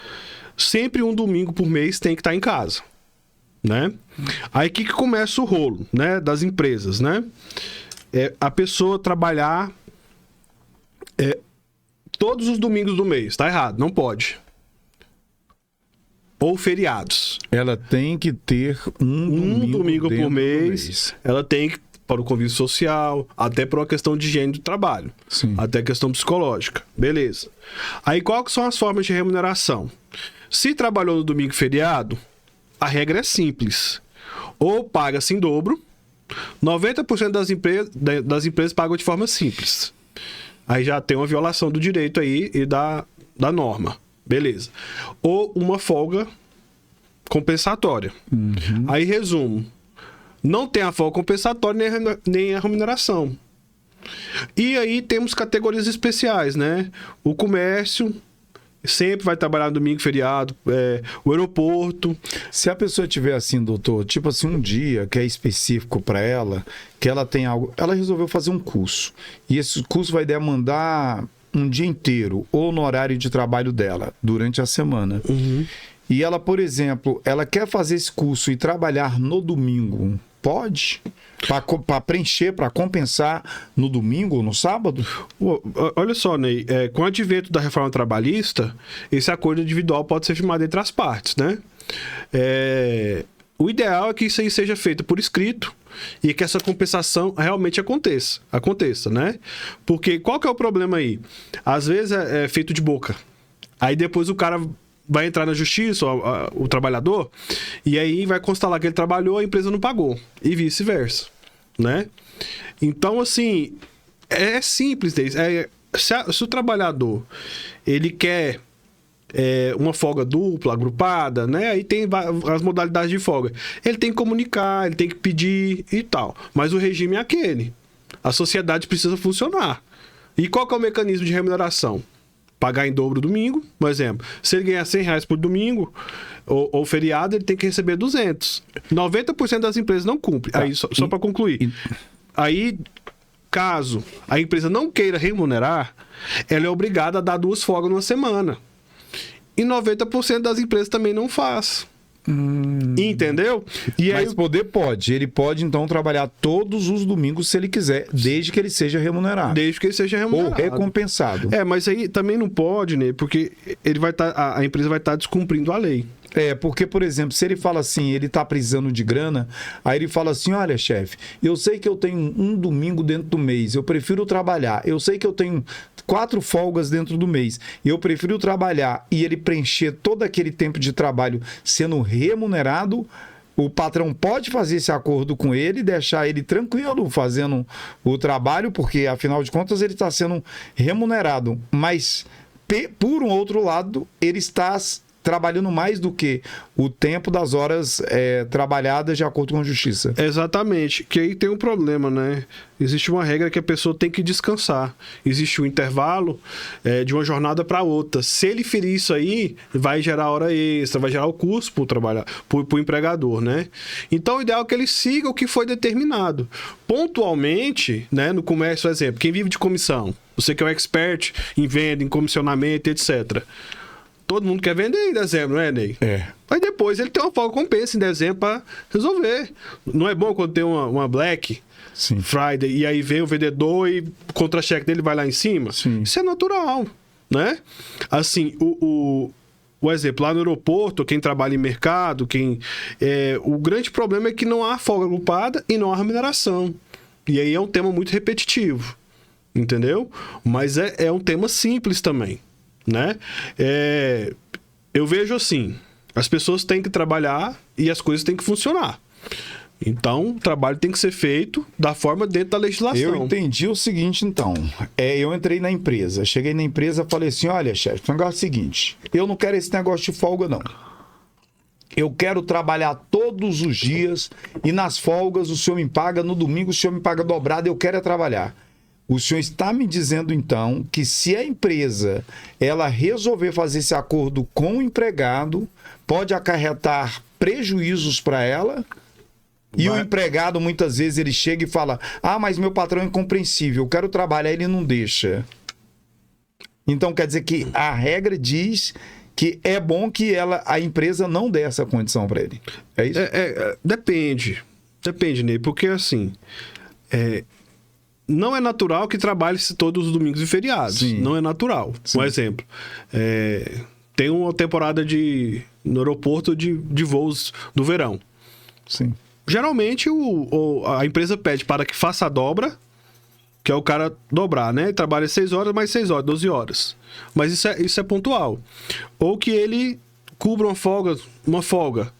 B: Sempre um domingo por mês tem que estar em casa, né? Aí que começa o rolo, né, das empresas, né? A pessoa trabalhar todos os domingos do mês. Tá errado, não pode. Ou feriados.
A: Ela tem que ter um
B: domingo
A: dentro
B: por
A: do
B: mês. Ela tem que, para o convívio social, até para uma questão de higiene do trabalho.
A: Sim.
B: Até questão psicológica. Beleza. Aí, qual que são as formas de remuneração? Se trabalhou no domingo e feriado, a regra é simples. Ou paga-se em dobro, 90% das empresas pagam de forma simples. Aí já tem uma violação do direito aí e da norma. Beleza. Ou uma folga compensatória. Aí, resumo. Não tem a folga compensatória nem a remuneração. E aí temos categorias especiais, né? O comércio sempre vai trabalhar no domingo, feriado, o aeroporto.
A: Se a pessoa tiver assim, doutor, tipo assim, um dia que é específico para ela, que ela tem algo, ela resolveu fazer um curso, e esse curso vai demandar um dia inteiro, ou no horário de trabalho dela, durante a semana. E ela, por exemplo, ela quer fazer esse curso e trabalhar no domingo, pode? Para preencher, para compensar no domingo ou no sábado?
B: Olha só, Ney, com o advento da reforma trabalhista, esse acordo individual pode ser firmado entre as partes, né? O ideal é que isso aí seja feito por escrito e que essa compensação realmente aconteça, né? Porque qual que é o problema aí? Às vezes é feito de boca. Aí depois o cara vai entrar na justiça, o trabalhador, e aí vai constar lá que ele trabalhou, a empresa não pagou, e vice-versa, né? Então, assim, é simples. Se o trabalhador, ele quer uma folga dupla, agrupada, né? Aí tem as modalidades de folga. Ele tem que comunicar, ele tem que pedir e tal. Mas o regime é aquele. A sociedade precisa funcionar. E qual que é o mecanismo de remuneração? Pagar em dobro domingo, por exemplo. Se ele ganhar R$100 por domingo, ou feriado, ele tem que receber 200. 90% das empresas não cumprem. Tá. Aí, só para concluir. Aí, caso a empresa não queira remunerar, ela é obrigada a dar 2 folgas numa semana. E 90% das empresas também não faz. Entendeu? E
A: mas
B: aí,
A: poder pode. Ele pode, então, trabalhar todos os domingos se ele quiser, desde que ele seja remunerado.
B: Desde que ele seja remunerado.
A: Ou recompensado.
B: Mas aí também não pode, né? Porque ele vai a empresa vai estar descumprindo a lei.
A: Porque, por exemplo, se ele fala assim, ele tá precisando de grana, aí ele fala assim, olha, chefe, eu sei que eu tenho um domingo dentro do mês, eu prefiro trabalhar, eu sei que eu tenho 4 folgas dentro do mês, eu prefiro trabalhar, e ele preencher todo aquele tempo de trabalho sendo remunerado, o patrão pode fazer esse acordo com ele, deixar ele tranquilo fazendo o trabalho, porque, afinal de contas, ele está sendo remunerado, mas, por um outro lado, ele está trabalhando mais do que o tempo das horas trabalhadas de acordo com a justiça.
B: Exatamente, que aí tem um problema, né? Existe uma regra que a pessoa tem que descansar. Existe um intervalo de uma jornada para outra. Se ele ferir isso aí, vai gerar hora extra, vai gerar o custo para o empregador, né? Então, o ideal é que ele siga o que foi determinado. Pontualmente, né, no comércio, por exemplo, quem vive de comissão, você que é um expert em venda, em comissionamento, etc., todo mundo quer vender em dezembro, não é, Ney? Mas depois ele tem uma folga compensa em dezembro para resolver. Não é bom quando tem uma Black Friday e aí vem o vendedor e o contra-cheque dele vai lá em cima?
A: Sim.
B: Isso é natural, né? Assim, o exemplo, lá no aeroporto, quem trabalha em mercado, o grande problema é que não há folga agrupada e não há remuneração. E aí é um tema muito repetitivo, entendeu? Mas é um tema simples também. Né? Eu vejo assim, as pessoas têm que trabalhar e as coisas têm que funcionar. Então, o trabalho tem que ser feito da forma dentro da legislação.
A: Eu entendi o seguinte, então. Eu entrei na empresa, cheguei na empresa e falei assim, olha, chefe, o negócio é o seguinte, eu não quero esse negócio de folga, não. Eu quero trabalhar todos os dias e nas folgas o senhor me paga, no domingo o senhor me paga dobrado, eu quero trabalhar. O senhor está me dizendo, então, que se a empresa ela resolver fazer esse acordo com o empregado, pode acarretar prejuízos para ela? E o empregado, muitas vezes, ele chega e fala, mas meu patrão é incompreensível, eu quero trabalhar, ele não deixa. Então, quer dizer que a regra diz que é bom que a empresa não dê essa condição para ele. É isso?
B: Depende. Depende, Ney, porque assim... não é natural que trabalhe-se todos os domingos e feriados. Sim. Não é natural. Sim. Um exemplo. Tem uma temporada no aeroporto de voos do verão.
A: Sim.
B: Geralmente a empresa pede para que faça a dobra, que é o cara dobrar, né? Trabalha 6 horas, mais 6 horas, 12 horas. Mas isso é pontual. Ou que ele cubra uma folga.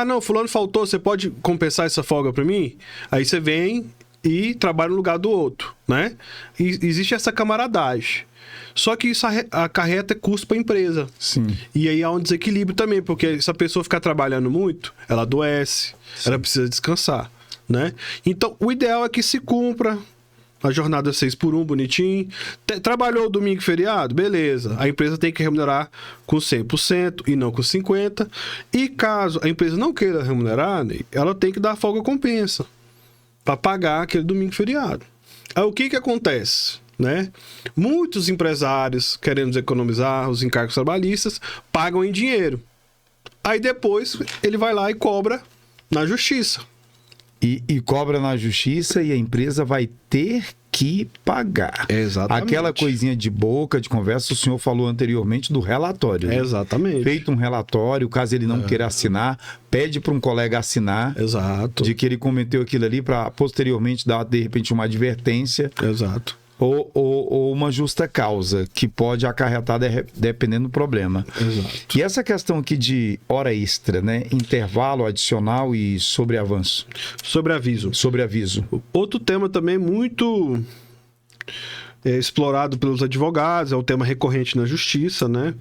B: Não, fulano faltou, você pode compensar essa folga para mim? Aí você vem e trabalha no lugar do outro, né? E existe essa camaradagem. Só que isso acarreta custo para a empresa.
A: Sim.
B: E aí há um desequilíbrio também, porque se a pessoa ficar trabalhando muito, ela adoece, sim, ela precisa descansar, né? Então, o ideal é que se cumpra a jornada 6x1, bonitinho. Trabalhou domingo e feriado? Beleza. A empresa tem que remunerar com 100% e não com 50%. E caso a empresa não queira remunerar, ela tem que dar folga compensa para pagar aquele domingo e feriado. Aí o que acontece? Né? Muitos empresários, querendo economizar os encargos trabalhistas, pagam em dinheiro. Aí depois ele vai lá e cobra na justiça.
A: E cobra na justiça e a empresa vai ter que pagar.
B: Exatamente.
A: Aquela coisinha de boca, de conversa, o senhor falou anteriormente do relatório. Né?
B: Exatamente.
A: Feito um relatório, caso ele não queira assinar, pede para um colega assinar.
B: Exato.
A: De que ele cometeu aquilo ali para posteriormente dar, de repente, uma advertência.
B: Exato.
A: Ou uma justa causa, que pode acarretar dependendo do problema.
B: Exato.
A: E essa questão aqui de hora extra, né? Intervalo adicional e sobreavanço.
B: Sobreaviso.
A: Sobreaviso.
B: Outro tema também muito explorado pelos advogados, é um tema recorrente na justiça, né?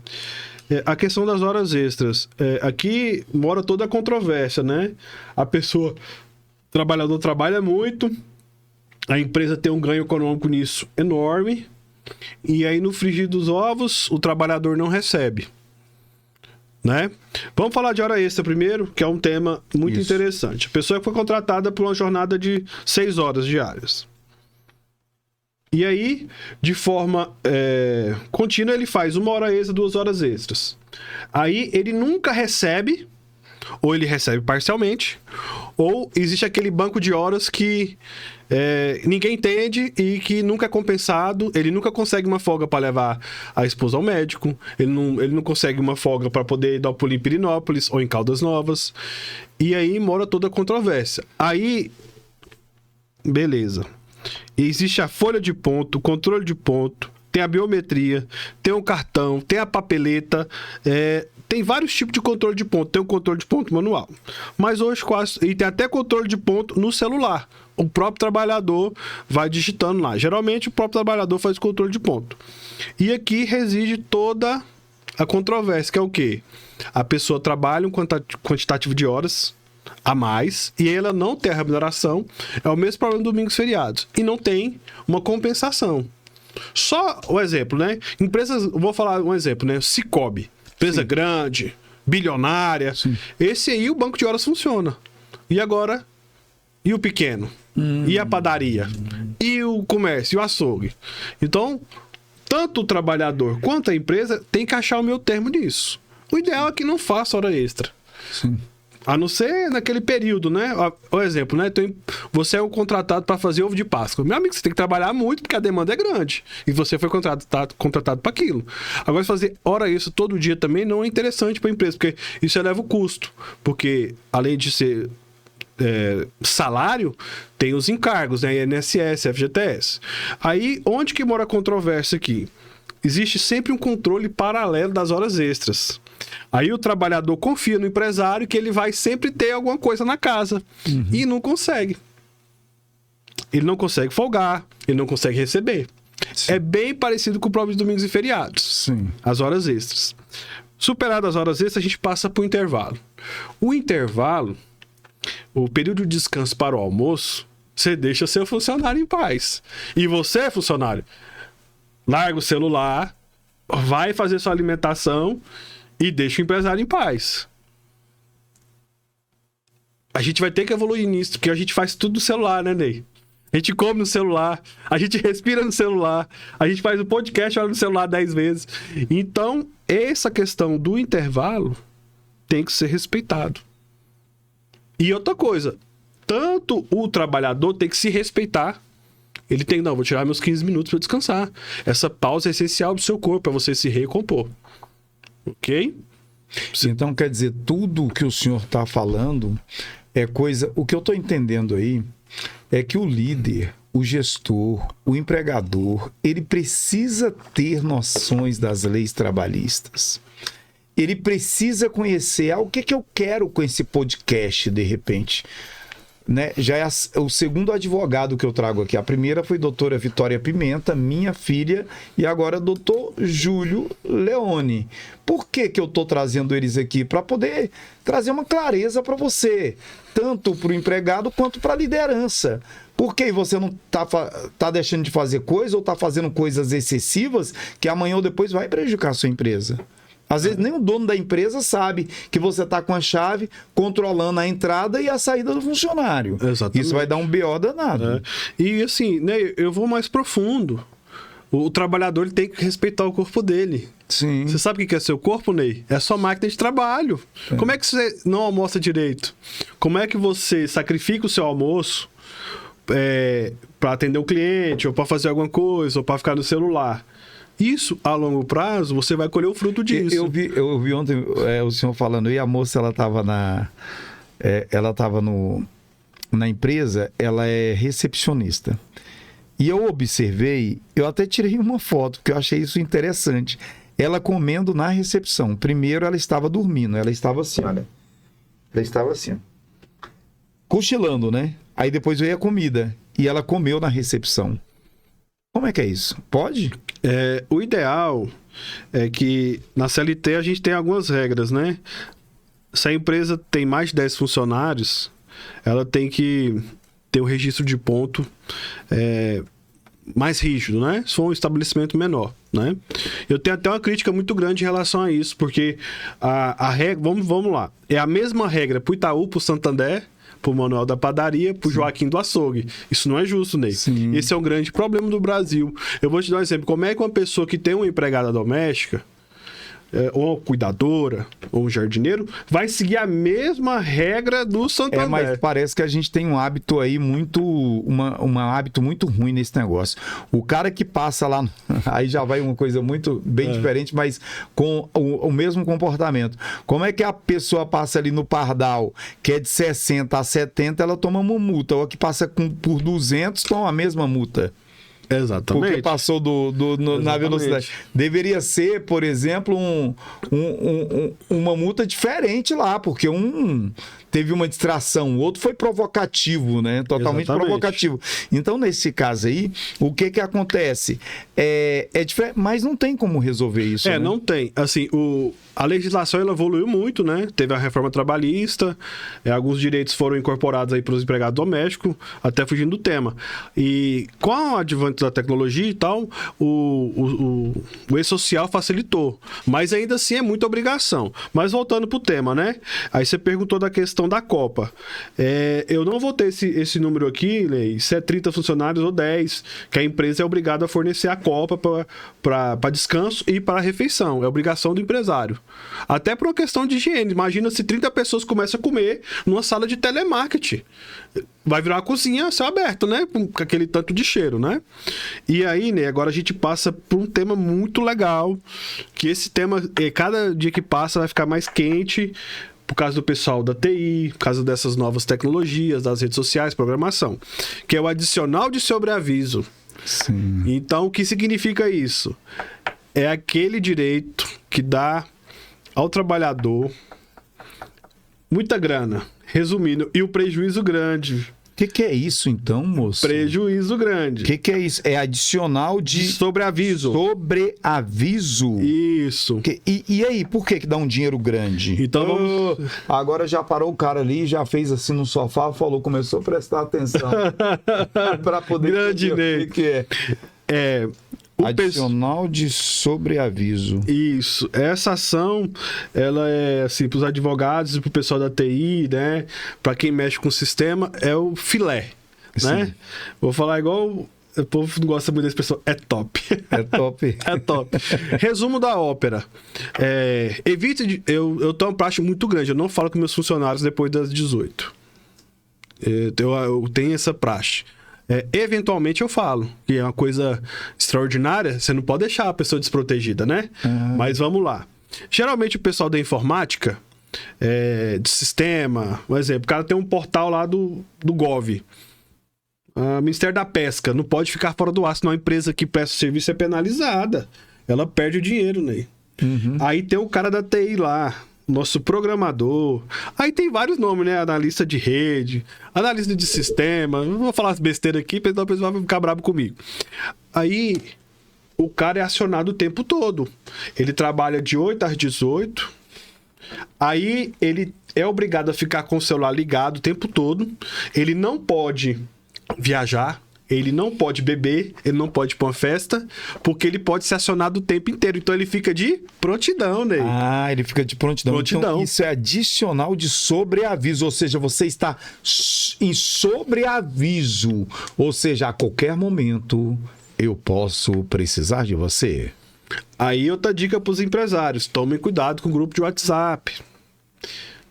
B: A questão das horas extras. Aqui mora toda a controvérsia, né? A pessoa, o trabalhador trabalha muito, a empresa tem um ganho econômico nisso enorme, e aí no frigir dos ovos o trabalhador não recebe, né? Vamos falar de hora extra primeiro, que é um tema muito interessante. A pessoa foi contratada por uma jornada de 6 horas diárias. E aí, de forma contínua, ele faz 1 hora extra, 2 horas extras. Aí ele nunca recebe, ou ele recebe parcialmente, ou existe aquele banco de horas que ninguém entende e que nunca é compensado. Ele nunca consegue uma folga para levar a esposa ao médico, ele não consegue uma folga para poder dar um pulo em Pirinópolis ou em Caldas Novas. E aí mora toda a controvérsia. Aí, beleza. Existe a folha de ponto, o controle de ponto, tem a biometria, tem o cartão, tem a papeleta, tem vários tipos de controle de ponto. Tem o controle de ponto manual, mas hoje quase... E tem até controle de ponto no celular. O próprio trabalhador vai digitando lá. Geralmente o próprio trabalhador faz o controle de ponto. E aqui reside toda a controvérsia, que é o quê? A pessoa trabalha um quantitativo de horas a mais e ela não tem a remuneração. É o mesmo problema dos domingos e feriados. E não tem uma compensação. Só o exemplo, né? Empresas, vou falar um exemplo, né? Cicobi, empresa Sim. grande, bilionária. Sim. Esse aí o banco de horas funciona. E agora? E o pequeno? E a padaria? E o comércio? E o açougue? Então, tanto o trabalhador quanto a empresa tem que achar o meu termo nisso. O ideal é que não faça hora extra.
A: Sim.
B: A não ser naquele período, né? O exemplo, né? Você é um contratado para fazer ovo de Páscoa. Meu amigo, você tem que trabalhar muito porque a demanda é grande. E você foi contratado para aquilo. Agora, fazer hora extra todo dia também não é interessante para a empresa, porque isso eleva o custo. Porque, além de ser salário, tem os encargos, né? INSS, FGTS. Aí, onde que mora a controvérsia aqui? Existe sempre um controle paralelo das horas extras. Aí o trabalhador confia no empresário que ele vai sempre ter alguma coisa na casa. Uhum. E não consegue. Ele não consegue folgar, ele não consegue receber. Sim. É bem parecido com o próprio domingos e feriados.
A: Sim.
B: As horas extras. Superado as horas extras, a gente passa para o intervalo. O intervalo, o período de descanso para o almoço, você deixa seu funcionário em paz. E você, funcionário, larga o celular, vai fazer sua alimentação e deixa o empresário em paz. a gente vai ter que evoluir nisso, porque a gente faz tudo no celular, né, Ney? A gente come no celular, a gente respira no celular, a gente faz o podcast olha no celular 10 vezes. Então, essa questão do intervalo tem que ser respeitado. E outra coisa, tanto o trabalhador tem que se respeitar. Ele tem, não, vou tirar meus 15 minutos para descansar. Essa pausa é essencial pro seu corpo, para você se recompor. Ok?
A: Então, quer dizer, tudo que o senhor está falando é coisa... O que eu estou entendendo aí é que o líder, o gestor, o empregador, ele precisa ter noções das leis trabalhistas. Ele precisa conhecer o que eu quero com esse podcast, de repente. Né? Já é o segundo advogado que eu trago aqui. A primeira foi a doutora Vitória Pimenta, minha filha, e agora doutor Júlio Leone. Por que eu estou trazendo eles aqui? Para poder trazer uma clareza para você, tanto para o empregado quanto para a liderança. Por que você não tá deixando de fazer coisa ou está fazendo coisas excessivas que amanhã ou depois vai prejudicar a sua empresa? Às vezes nem o dono da empresa sabe que você está com a chave controlando a entrada e a saída do funcionário.
B: Exatamente.
A: Isso vai dar um BO danado.
B: E assim, né, eu vou mais profundo. O trabalhador ele tem que respeitar o corpo dele.
A: Sim.
B: Você sabe o que é seu corpo, Ney? É sua máquina de trabalho. É. Como é que você não almoça direito? Como é que você sacrifica o seu almoço para atender o cliente, ou para fazer alguma coisa, ou para ficar no celular? Isso, a longo prazo, você vai colher o fruto disso.
A: Eu vi ontem o senhor falando, e a moça, ela estava na empresa, ela é recepcionista. E eu observei, eu até tirei uma foto, porque eu achei isso interessante. Ela comendo na recepção. Primeiro, ela estava dormindo, ela estava assim, olha. Ela estava assim, cochilando, né? Aí depois veio a comida, e ela comeu na recepção. Como é que é isso? Pode?
B: O ideal é que na CLT a gente tem algumas regras, né? Se a empresa tem mais de 10 funcionários, ela tem que ter um registro de ponto mais rígido, né? Se for um estabelecimento menor, né? Eu tenho até uma crítica muito grande em relação a isso, porque a regra... Vamos lá. É a mesma regra pro Itaú, pro Santander, pro Manuel da Padaria, pro Joaquim do Açougue. Isso não é justo, Ney. Sim. Esse é um grande problema do Brasil. Eu vou te dar um exemplo. Como é que uma pessoa que tem uma empregada doméstica, ou uma cuidadora, ou um jardineiro, vai seguir a mesma regra do Santander?
A: Mas parece que a gente tem um hábito aí um hábito muito ruim nesse negócio. O cara que passa lá, aí já vai uma coisa bem diferente, mas com o mesmo comportamento. Como é que a pessoa passa ali no Pardal, que é de 60 a 70, ela toma uma multa, ou a que passa por 200 toma a mesma multa?
B: Exatamente.
A: Porque passou na velocidade. Deveria ser, por exemplo, uma multa diferente lá, porque um teve uma distração, o outro foi provocativo, né? Totalmente provocativo. Então, nesse caso aí, o que acontece? É diferente, mas não tem como resolver isso. Né?
B: Não tem. Assim, a legislação ela evoluiu muito, né? Teve a reforma trabalhista, alguns direitos foram incorporados aí para os empregados domésticos, até fugindo do tema. E com o advento da tecnologia e tal, o e-social facilitou. Mas ainda assim é muita obrigação. Mas voltando pro tema, né? Aí você perguntou da questão da Copa. Eu não vou ter esse número aqui, Lei, se é 30 funcionários ou 10, que a empresa é obrigada a fornecer a Copa para descanso e para refeição. É obrigação do empresário. Até por uma questão de higiene. Imagina se 30 pessoas começam a comer numa sala de telemarketing. Vai virar uma cozinha a céu aberto, né? Com aquele tanto de cheiro, né? E aí, né, agora a gente passa por um tema muito legal, que esse tema, cada dia que passa, vai ficar mais quente, por causa do pessoal da TI, por causa dessas novas tecnologias, das redes sociais, programação, que é o adicional de sobreaviso.
A: Sim.
B: Então, o que significa isso? É aquele direito que dá ao trabalhador muita grana, resumindo, e o prejuízo grande.
A: O que é isso, então, moço?
B: Prejuízo grande.
A: O que é isso? É adicional de
B: sobreaviso.
A: Sobreaviso.
B: Isso.
A: E aí, por que dá um dinheiro grande?
B: Então vamos...
A: Agora já parou o cara ali, já fez assim no sofá, começou a prestar atenção. Para poder...
B: Grande Ney.
A: O que é? Adicional de sobreaviso.
B: Isso. Essa ação, ela é assim, para os advogados e para o pessoal da TI, né? Para quem mexe com o sistema, é o filé, né?
A: Sim.
B: Vou falar igual... O povo não gosta muito da expressão, é top.
A: É top.
B: É top. Resumo da ópera. Evite... Eu tenho uma praxe muito grande, eu não falo com meus funcionários depois das 18. Eu tenho essa praxe. Eventualmente eu falo, que é uma coisa extraordinária, você não pode deixar a pessoa desprotegida, né? Mas vamos lá. Geralmente o pessoal da informática, de sistema, por exemplo, o cara tem um portal lá do Gov. Ministério da Pesca, não pode ficar fora do ar, senão a empresa que presta o serviço é penalizada. Ela perde o dinheiro, né? Aí tem o cara da TI lá, nosso programador. Aí tem vários nomes, né? Analista de rede, analista de sistema. Não vou falar as besteiras aqui, senão o pessoal vai ficar bravo comigo. Aí o cara é acionado o tempo todo. Ele trabalha de 8 às 18. Aí ele é obrigado a ficar com o celular ligado o tempo todo. Ele não pode viajar, ele não pode beber, ele não pode ir pra uma festa, porque ele pode ser acionado o tempo inteiro. Então ele fica de prontidão, né?
A: Ele fica de prontidão. Então isso é adicional de sobreaviso, ou seja, você está em sobreaviso, ou seja, a qualquer momento eu posso precisar de você.
B: Aí outra dica pros empresários, tomem cuidado com o grupo de WhatsApp.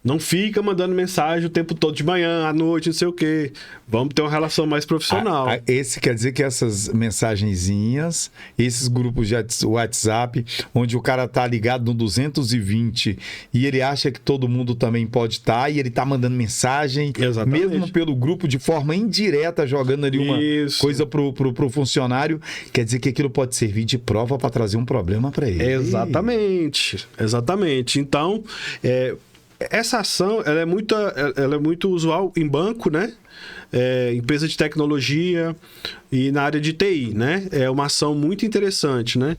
B: Não fica mandando mensagem o tempo todo, de manhã, à noite, não sei o quê. Vamos ter uma relação mais profissional.
A: Esse quer dizer que essas mensagenzinhas, esses grupos de WhatsApp, onde o cara tá ligado no 220 e ele acha que todo mundo também pode estar, e ele tá mandando mensagem,
B: Exatamente.
A: Mesmo pelo grupo, de forma indireta, jogando ali uma coisa pro funcionário, quer dizer que aquilo pode servir de prova para trazer um problema para ele.
B: Exatamente. Então, essa ação, ela é muito usual em banco, né? Empresa de tecnologia e na área de TI, né? É uma ação muito interessante, né?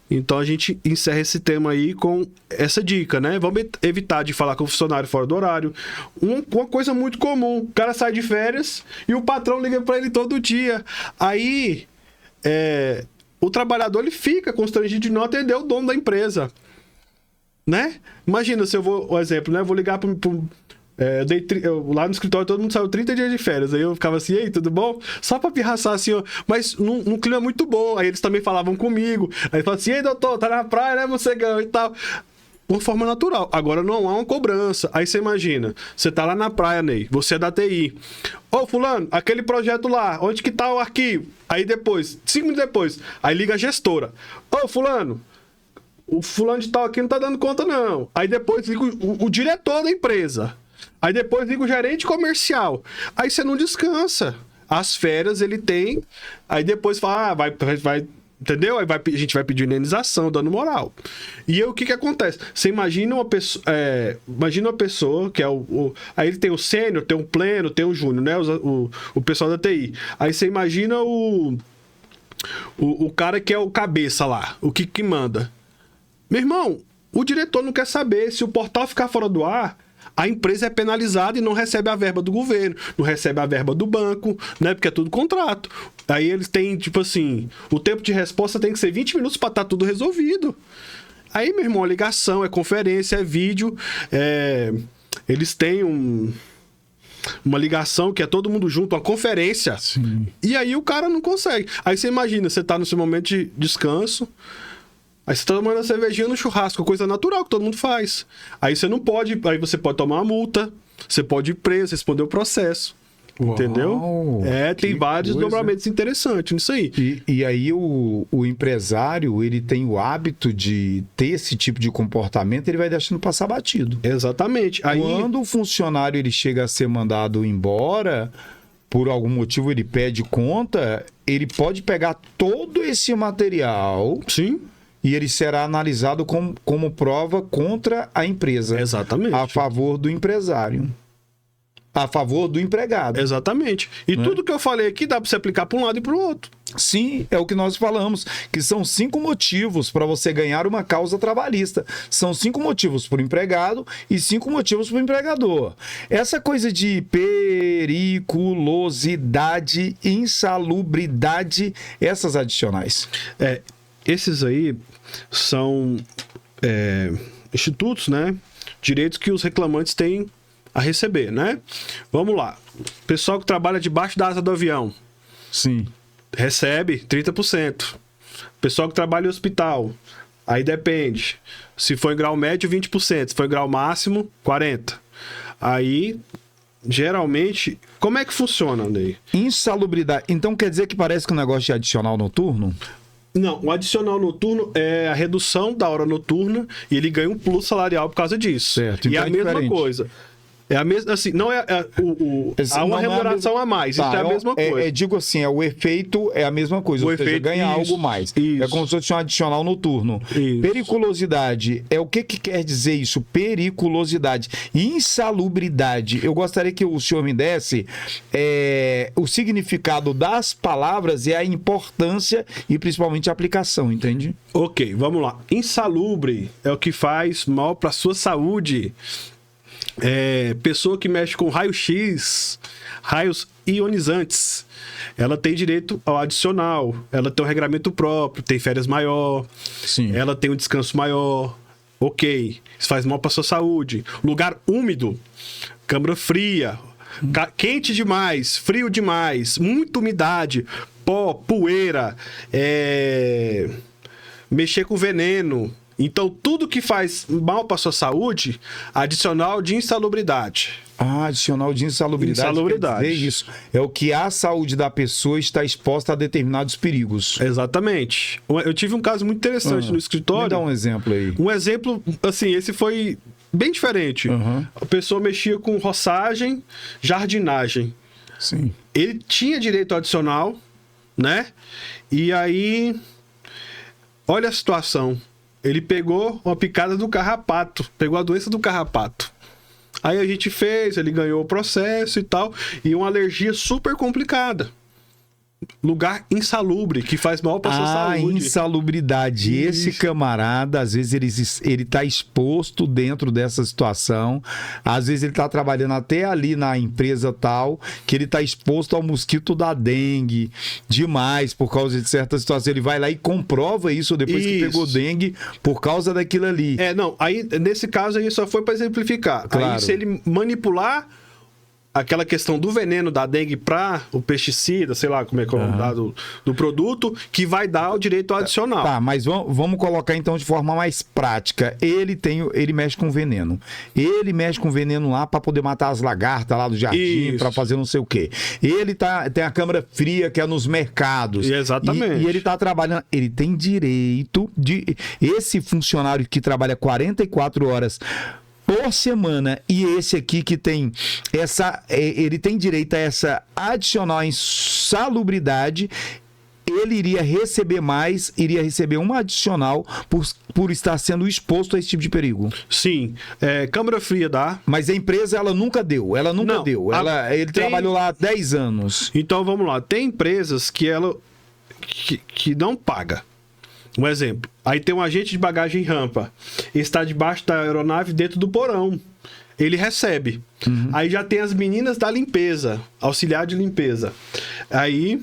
B: Então a gente encerra esse tema aí com essa dica, né? Vamos evitar de falar com o funcionário fora do horário. Uma coisa muito comum, o cara sai de férias e o patrão liga para ele todo dia. Aí o trabalhador ele fica constrangido de não atender o dono da empresa. Né? Imagina se eu vou, um exemplo, né? Eu vou ligar lá no escritório todo mundo saiu 30 dias de férias. Aí eu ficava assim, ei, tudo bom? Só pra pirraçar assim, ó, mas num clima muito bom. Aí eles também falavam comigo. Aí falavam assim, ei, doutor, tá na praia, né? Você ganha e tal. Uma forma natural. Agora não há uma cobrança. Aí você imagina, você tá lá na praia, Ney, você é da TI. Ô, fulano, aquele projeto lá, onde que tá o arquivo? Aí depois, 5 minutos depois, aí liga a gestora. Ô, fulano, o fulano de tal aqui não tá dando conta, não. Aí depois liga o diretor da empresa. Aí depois liga o gerente comercial. Aí você não descansa. As férias ele tem. Aí depois fala, vai entendeu? Aí a gente vai pedir indenização, dano moral. E aí o que acontece? Você imagina uma pessoa que é aí ele tem o sênior, tem o pleno, tem o júnior, né? O pessoal da TI. Aí você imagina o cara que é o cabeça lá, o que manda. Meu irmão, o diretor não quer saber. Se o portal ficar fora do ar, a empresa é penalizada e não recebe a verba do governo, não recebe a verba do banco, né? Porque é tudo contrato. Aí eles têm, tipo assim, o tempo de resposta tem que ser 20 minutos para estar tudo resolvido. Aí, meu irmão, a ligação, é conferência, é vídeo, eles têm uma ligação que é todo mundo junto, uma conferência.
A: Sim.
B: E aí o cara não consegue. Aí você imagina, você tá no seu momento de descanso, aí você tá tomando a cervejinha no churrasco, coisa natural que todo mundo faz. Aí você não pode, aí você pode tomar uma multa, você pode ir preso, responder o processo. Uau, entendeu? Tem vários dobramentos interessantes nisso aí.
A: E aí o empresário, ele tem o hábito de ter esse tipo de comportamento, ele vai deixando passar batido.
B: Exatamente. Aí...
A: Quando o funcionário ele chega a ser mandado embora, por algum motivo ele pede conta, ele pode pegar todo esse material...
B: Sim.
A: E ele será analisado como prova contra a empresa.
B: Exatamente.
A: A favor do empresário. A favor do empregado.
B: Exatamente. E tudo que eu falei aqui dá para você aplicar para um lado e para o outro.
A: Sim, é o que nós falamos, que são 5 motivos para você ganhar uma causa trabalhista. São 5 motivos para o empregado e 5 motivos para o empregador. Essa coisa de periculosidade, insalubridade, essas adicionais.
B: Esses aí são institutos, né? Direitos que os reclamantes têm a receber, né? Vamos lá. Pessoal que trabalha debaixo da asa do avião.
A: Sim.
B: Recebe 30%. Pessoal que trabalha em hospital, aí depende. Se for em grau médio, 20%. Se for em grau máximo, 40%. Aí, geralmente, como é que funciona, Ney?
A: Insalubridade. Então quer dizer que parece que um negócio de adicional noturno?
B: Não, o adicional noturno é a redução da hora noturna e ele ganha um plus salarial por causa disso.
A: Certo,
B: e
A: então
B: é a mesma
A: diferente.
B: coisa. É a mesma, assim, não é há uma remuneração a mais, isso é a mesma coisa.
A: Digo assim, o efeito é a mesma coisa, ou seja, ganha algo mais.
B: Isso.
A: É como se fosse um adicional noturno.
B: Isso.
A: Periculosidade, o que quer dizer isso? Periculosidade. Insalubridade, eu gostaria que o senhor me desse o significado das palavras e a importância e principalmente a aplicação, entende?
B: Ok, vamos lá. Insalubre é o que faz mal para sua saúde. Pessoa que mexe com raio-x, raios ionizantes, ela tem direito ao adicional, ela tem um regramento próprio, tem férias maior,
A: Sim.
B: ela tem um descanso maior, ok, isso faz mal para sua saúde. Lugar úmido, câmara fria, quente demais, frio demais, muita umidade, pó, poeira, mexer com veneno. Então, tudo que faz mal para sua saúde, adicional de insalubridade.
A: Adicional de insalubridade.
B: Insalubridade.
A: Quer dizer isso. É o que a saúde da pessoa está exposta a determinados perigos.
B: Exatamente. Eu tive um caso muito interessante no escritório.
A: Me dá um exemplo aí.
B: Um exemplo, assim, esse foi bem diferente. A pessoa mexia com roçagem, jardinagem.
A: Sim.
B: Ele tinha direito adicional, né? E aí, olha a situação. Ele pegou uma picada do carrapato, pegou a doença do carrapato. Aí a gente fez, ele ganhou o processo e tal, e uma alergia super complicada. Lugar insalubre, que faz mal para sua saúde.
A: Insalubridade.
B: Isso.
A: Esse camarada, às vezes ele está exposto dentro dessa situação, às vezes ele está trabalhando até ali na empresa tal, que ele está exposto ao mosquito da dengue demais por causa de certas situações. Ele vai lá e comprova isso depois que pegou dengue por causa daquilo ali.
B: Não, aí nesse caso aí só foi para exemplificar.
A: Claro.
B: Aí se ele manipular aquela questão do veneno da dengue para o pesticida, sei lá como é que é o nome do produto, que vai dar o direito adicional.
A: Tá, mas vamos colocar então de forma mais prática. Ele mexe com veneno. Ele mexe com veneno lá para poder matar as lagartas lá do jardim, para fazer não sei o quê. Ele tem a câmara fria que é nos mercados.
B: Exatamente.
A: E ele tá trabalhando, ele tem direito de esse funcionário que trabalha 44 horas por semana, e esse aqui que tem ele tem direito a essa adicional insalubridade, ele iria receber uma adicional por estar sendo exposto a esse tipo de perigo.
B: Sim, câmara fria dá.
A: Mas a empresa, ela nunca deu. Ele trabalhou lá há 10 anos.
B: Então, vamos lá. Tem empresas que não paga. Um exemplo. Aí tem um agente de bagagem rampa. Está debaixo da aeronave dentro do porão. Ele recebe. Aí já tem as meninas da limpeza, auxiliar de limpeza. Aí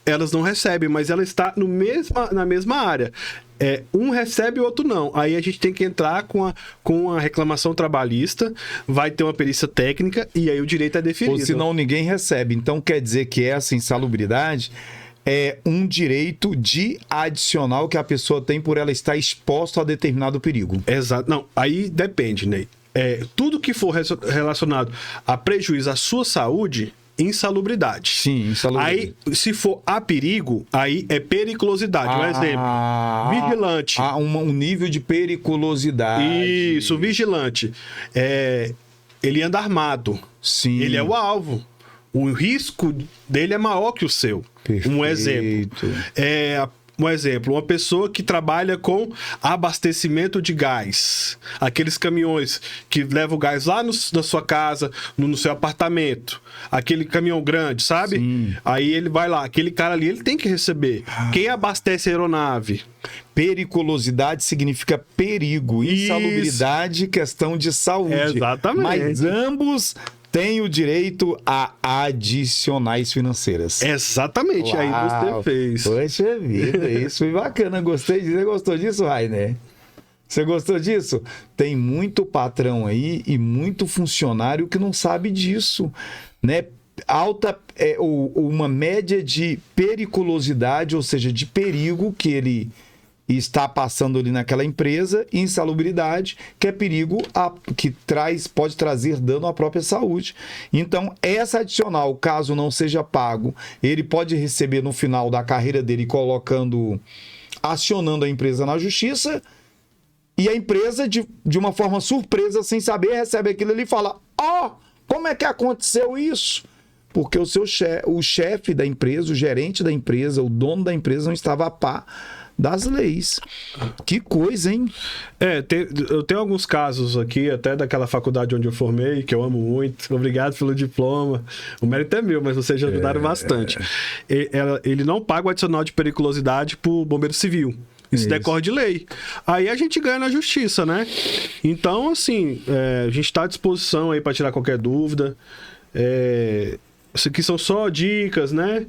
B: elas não recebem, mas ela está na mesma área. Um recebe e o outro não. Aí a gente tem que entrar com a reclamação trabalhista, vai ter uma perícia técnica e aí o direito é definido.
A: Ou senão ninguém recebe. Então quer dizer que essa insalubridade é um direito de adicional que a pessoa tem por ela estar exposta a determinado perigo.
B: Exato. Não, aí depende, Ney. Tudo que for relacionado a prejuízo à sua saúde, insalubridade.
A: Sim, insalubridade.
B: Aí, se for a perigo, aí é periculosidade. Um exemplo, vigilante.
A: Um nível de periculosidade.
B: Isso, vigilante. Ele anda armado.
A: Sim.
B: Ele é o alvo. O risco dele é maior que o seu.
A: Perfeito.
B: Um exemplo. Um exemplo, uma pessoa que trabalha com abastecimento de gás. Aqueles caminhões que levam o gás lá na sua casa, no seu apartamento. Aquele caminhão grande, sabe?
A: Sim.
B: Aí ele vai lá. Aquele cara ali, ele tem que receber. Quem abastece a aeronave?
A: Periculosidade significa perigo. Insalubridade, questão de saúde.
B: Exatamente.
A: Mas ambos têm o direito a adicionais financeiras.
B: Exatamente.
A: Uau.
B: Aí você fez.
A: Poxa vida, isso foi bacana. Gostei disso. Você gostou disso, Rainer? Você gostou disso? Tem muito patrão aí e muito funcionário que não sabe disso, né? Uma média de periculosidade, ou seja, de perigo que ele está passando ali naquela empresa, insalubridade, que é perigo que pode trazer dano à própria saúde. Então, essa adicional, caso não seja pago, ele pode receber no final da carreira dele acionando a empresa na justiça, e a empresa, de uma forma surpresa, sem saber, recebe aquilo ali e fala: como é que aconteceu isso? Porque o chefe da empresa, o gerente da empresa, o dono da empresa não estava a par das leis. Que coisa, hein?
B: Eu tenho alguns casos aqui, até daquela faculdade onde eu formei, que eu amo muito. Obrigado pelo diploma. O mérito é meu, mas vocês já ajudaram bastante. Ele não paga o adicional de periculosidade pro bombeiro civil. Isso decorre de lei. Aí a gente ganha na justiça, né? Então, assim, a gente está à disposição aí para tirar qualquer dúvida. Isso aqui são só dicas, né?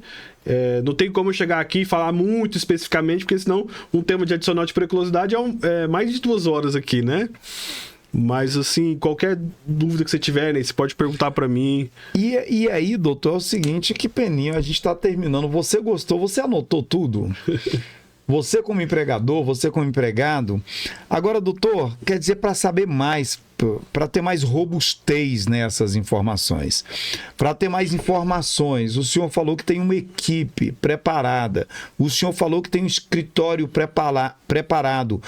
B: Não tem como eu chegar aqui e falar muito especificamente, porque senão um tema de adicional de periculosidade é mais de 2 horas aqui, né? Mas, assim, qualquer dúvida que você tiver, né, você pode perguntar para mim.
A: E aí, doutor, é o seguinte, que peninho, a gente está terminando. Você gostou? Você anotou tudo? Você como empregador, você como empregado. Agora, doutor, quer dizer, para saber mais, para ter mais robustez nessas informações, para ter mais informações, o senhor falou que tem uma equipe preparada, o senhor falou que tem um escritório preparado.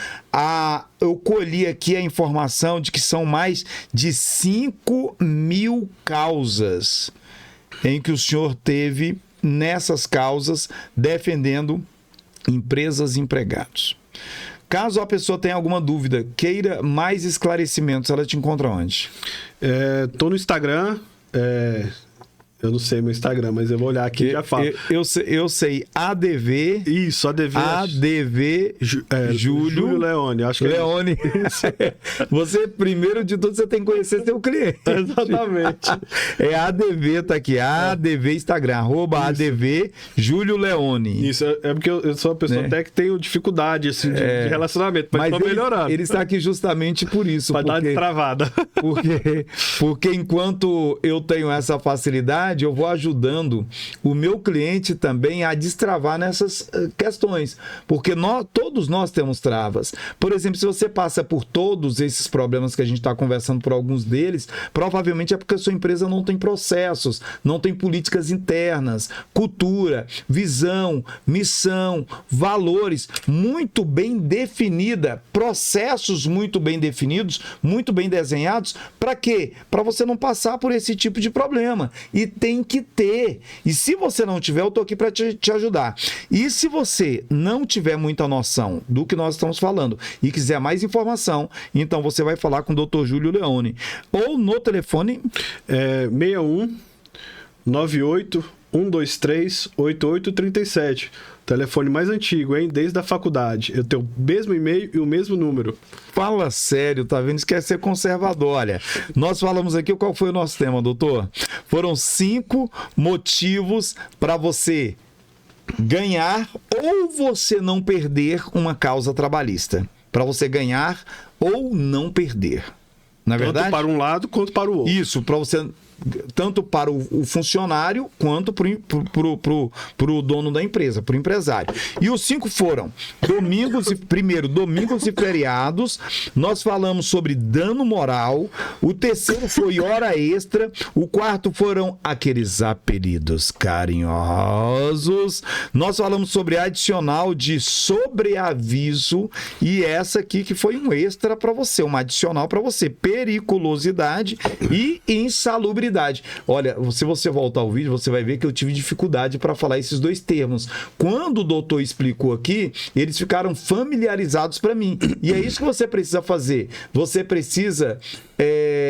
A: Eu colhi aqui a informação de que são mais de 5.000 causas em que o senhor teve nessas causas defendendo empresas e empregados. Caso a pessoa tenha alguma dúvida, queira mais esclarecimentos, ela te encontra onde?
B: Tô no Instagram. Eu não sei meu Instagram, mas eu vou olhar aqui e já falo.
A: Eu sei ADV.
B: Isso,
A: ADV
B: Júlio Leone. Acho que
A: Leone. Você, primeiro de tudo, você tem que conhecer seu cliente.
B: Exatamente.
A: ADV, tá aqui. ADV Instagram, @ADV Júlio Leone.
B: Isso, porque eu sou uma pessoa até que tenho dificuldade assim, de relacionamento, mas tô melhorando.
A: Ele está aqui justamente por isso.
B: Pra dar destravada.
A: Porque enquanto eu tenho essa facilidade, eu vou ajudando o meu cliente também a destravar nessas questões, porque todos nós temos travas. Por exemplo, se você passa por todos esses problemas que a gente está conversando, por alguns deles, provavelmente é porque a sua empresa não tem processos, não tem políticas internas, cultura, visão, missão, valores muito bem definida, processos muito bem definidos, muito bem desenhados. Para quê? Para você não passar por esse tipo de problema. E tem que ter. E se você não tiver, eu estou aqui para te ajudar. E se você não tiver muita noção do que nós estamos falando e quiser mais informação, então você vai falar com o Dr. Júlio Leone. Ou no telefone
B: 61 98 123 8837. Telefone mais antigo, hein? Desde a faculdade. Eu tenho o mesmo e-mail e o mesmo número.
A: Fala sério, tá vendo? Isso quer ser conservador. Olha, nós falamos aqui, qual foi o nosso tema, doutor? Foram 5 motivos para você ganhar ou você não perder uma causa trabalhista. Para você ganhar ou não perder. Não é verdade?
B: Tanto para um lado quanto para o outro.
A: Isso, para você... tanto para o funcionário quanto para o dono da empresa, para o empresário. E os 5 foram domingos e feriados. Nós falamos sobre dano moral. O terceiro foi hora extra. O quarto foram aqueles apelidos carinhosos. Nós falamos sobre adicional de sobreaviso. E essa aqui que foi um extra para você, uma adicional para você: periculosidade e insalubridade. insalubridade. Olha, se você voltar ao vídeo, você vai ver que eu tive dificuldade para falar esses dois termos. Quando o doutor explicou aqui, eles ficaram familiarizados para mim. E é isso que você precisa fazer. Você precisa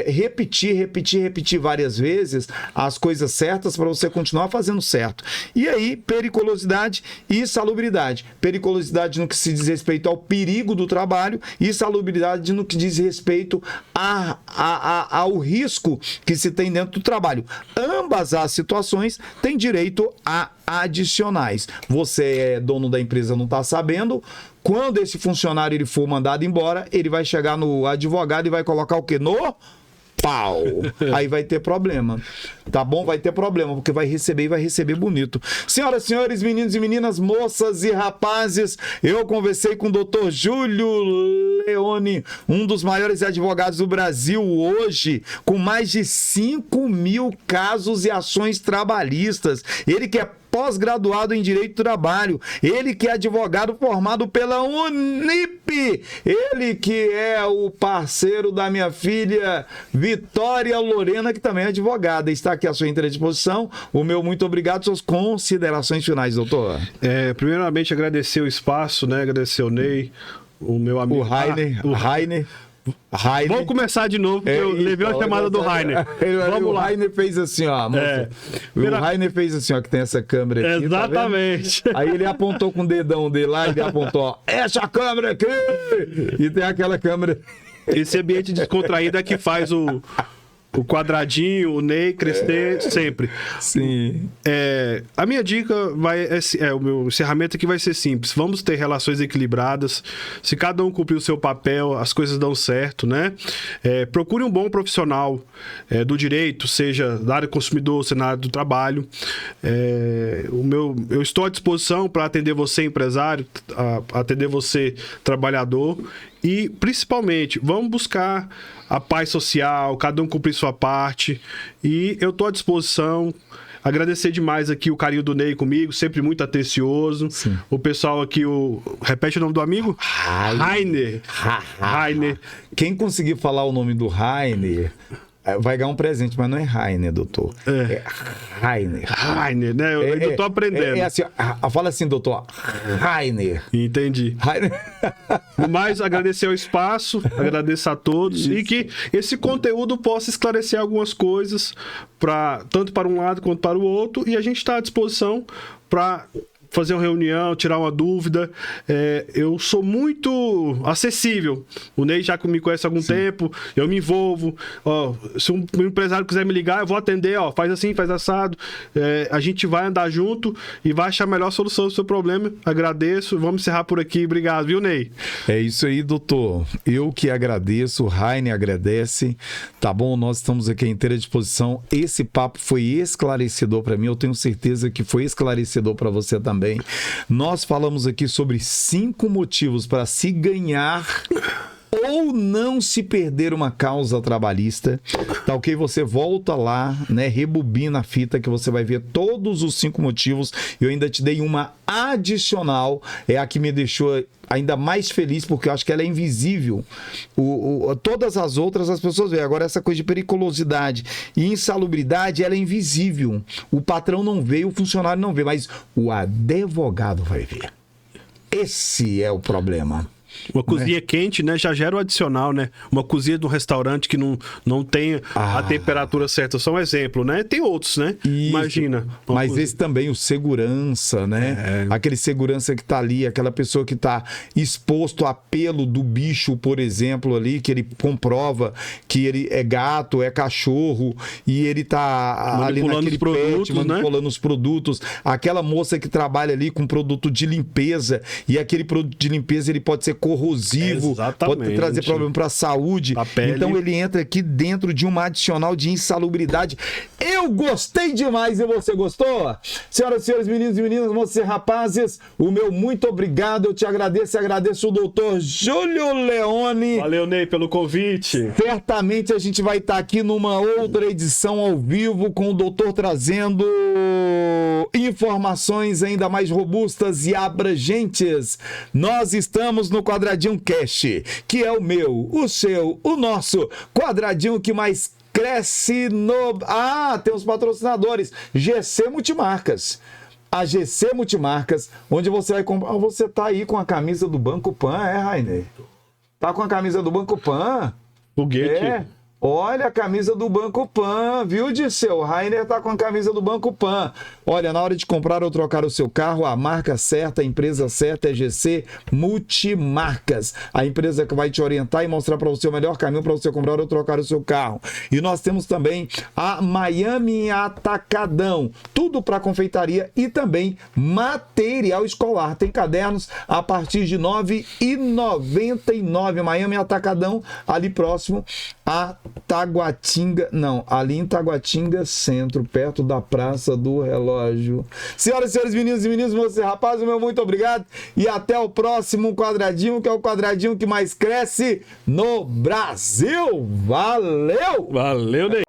A: repetir várias vezes as coisas certas para você continuar fazendo certo. E aí, periculosidade e insalubridade. Periculosidade no que se diz respeito ao perigo do trabalho e insalubridade no que diz respeito ao risco que se tem dentro do trabalho. Ambas as situações têm direito a adicionais. Você é dono da empresa, não está sabendo. Quando esse funcionário ele for mandado embora, ele vai chegar no advogado e vai colocar o quê? No pau. Aí vai ter problema. Tá bom? Vai ter problema, porque vai receber e vai receber bonito. Senhoras e senhores, meninos e meninas, moças e rapazes, eu conversei com o Dr. Júlio Leone, um dos maiores advogados do Brasil hoje, com mais de 5.000 casos e ações trabalhistas. Ele que é pós-graduado em Direito do Trabalho, ele que é advogado formado pela Unip, ele que é o parceiro da minha filha Vitória Lorena, que também é advogada. Está aqui à sua inteira disposição. O meu muito obrigado. Suas considerações finais, doutor.
B: Primeiramente, agradecer o espaço, né? Agradecer o Ney, o meu amigo.
A: O Rainer.
B: Vamos começar de novo, porque eu levei a chamada do Rainer.
A: Vamos lá. O Rainer fez assim, ó. O Rainer fez assim, ó, que tem essa câmera aqui.
B: Exatamente.
A: Tá, aí ele apontou com o dedão dele lá, ele apontou, ó, essa câmera aqui! E tem aquela câmera.
B: Esse ambiente descontraído é que faz o quadradinho, o Ney crescer sempre.
A: Sim.
B: A minha dica o meu encerramento aqui vai ser simples. Vamos ter relações equilibradas. Se cada um cumprir o seu papel, as coisas dão certo, né? Procure um bom profissional do direito, seja da área do consumidor, seja na área do trabalho. Eu estou à disposição para atender você, empresário, atender você, trabalhador. E, principalmente, vamos buscar a paz social, cada um cumprir sua parte. E eu estou à disposição. Agradecer demais aqui o carinho do Ney comigo, sempre muito atencioso. Sim. O pessoal aqui, repete o nome do amigo? Rainer. Rainer.
A: Quem conseguir falar o nome do Rainer vai ganhar um presente, mas não é Rainer, doutor. É Rainer.
B: Rainer, né? Eu tô aprendendo.
A: Assim, fala assim, doutor. Rainer.
B: Entendi.
A: Rainer.
B: Mas agradecer o espaço, agradecer a todos. Isso. E que esse conteúdo possa esclarecer algumas coisas, tanto para um lado quanto para o outro. E a gente está à disposição para fazer uma reunião, tirar uma dúvida. Eu sou muito acessível. O Ney já me conhece há algum tempo, eu me envolvo. Se um empresário quiser me ligar, eu vou atender, faz assim, faz assado. A gente vai andar junto e vai achar a melhor solução do seu problema. Agradeço, vamos encerrar por aqui. Obrigado, viu, Ney?
A: É isso aí, doutor. Eu que agradeço, o Rainer agradece. Tá bom? Nós estamos aqui à inteira disposição. Esse papo foi esclarecedor para mim, eu tenho certeza que foi esclarecedor para você também. Nós falamos aqui sobre 5 motivos para se ganhar ou não se perder uma causa trabalhista, tá ok? Você volta lá, né? Rebobina a fita que você vai ver todos os 5 motivos. Eu ainda te dei uma adicional, a que me deixou ainda mais feliz, porque eu acho que ela é invisível. Todas as outras as pessoas veem. Agora, essa coisa de periculosidade e insalubridade, ela é invisível. O patrão não vê, o funcionário não vê, mas o advogado vai ver. Esse é o problema.
B: Uma cozinha quente, né? Já gera o adicional, né? Uma cozinha de um restaurante que não tem a temperatura certa. Só um exemplo, né? Tem outros, né? Isso. Imagina.
A: Mas cozinha. Esse também, o segurança, né? Aquele segurança que tá ali, aquela pessoa que tá exposto a pelo do bicho, por exemplo, ali, que ele comprova que ele é gato, é cachorro, e ele tá
B: manipulando
A: ali naquele
B: produtos,
A: pet, manipulando, né? Os produtos. Aquela moça que trabalha ali com produto de limpeza, e aquele produto de limpeza, ele pode ser corrosivo, pode trazer problema para a saúde. Então ele entra aqui dentro de uma adicional de insalubridade. Eu gostei demais e você gostou? Senhoras e senhores, meninos e meninas, moças e rapazes, o meu muito obrigado, eu te agradeço e agradeço o doutor Júlio Leone.
B: Valeu, Ney, pelo convite.
A: Certamente a gente vai estar aqui numa outra edição ao vivo com o doutor trazendo informações ainda mais robustas e abrangentes. Nós estamos no Quadradinho Cast, que é o meu, o seu, o nosso quadradinho que mais cresce no... Ah, tem os patrocinadores. GC Multimarcas. A GC Multimarcas, onde você vai comprar... Você tá aí com a camisa do Banco Pan, Rainer? Tá com a camisa do Banco Pan?
B: Foguete.
A: É. Olha a camisa do Banco Pan, viu, Disseu? O Rainer tá com a camisa do Banco Pan. Olha, na hora de comprar ou trocar o seu carro, a marca certa, a empresa certa é GC Multimarcas. A empresa que vai te orientar e mostrar para você o melhor caminho para você comprar ou trocar o seu carro. E nós temos também a Miami Atacadão. Tudo para confeitaria e também material escolar. Tem cadernos a partir de R$ 9,99. Miami Atacadão, ali próximo a Taguatinga, não, ali em Taguatinga Centro, perto da Praça do Relógio. Senhoras e senhores, meninos e meninas, você, rapaz, o meu muito obrigado e até o próximo quadradinho, que é o quadradinho que mais cresce no Brasil. Valeu!
B: Valeu, Ney!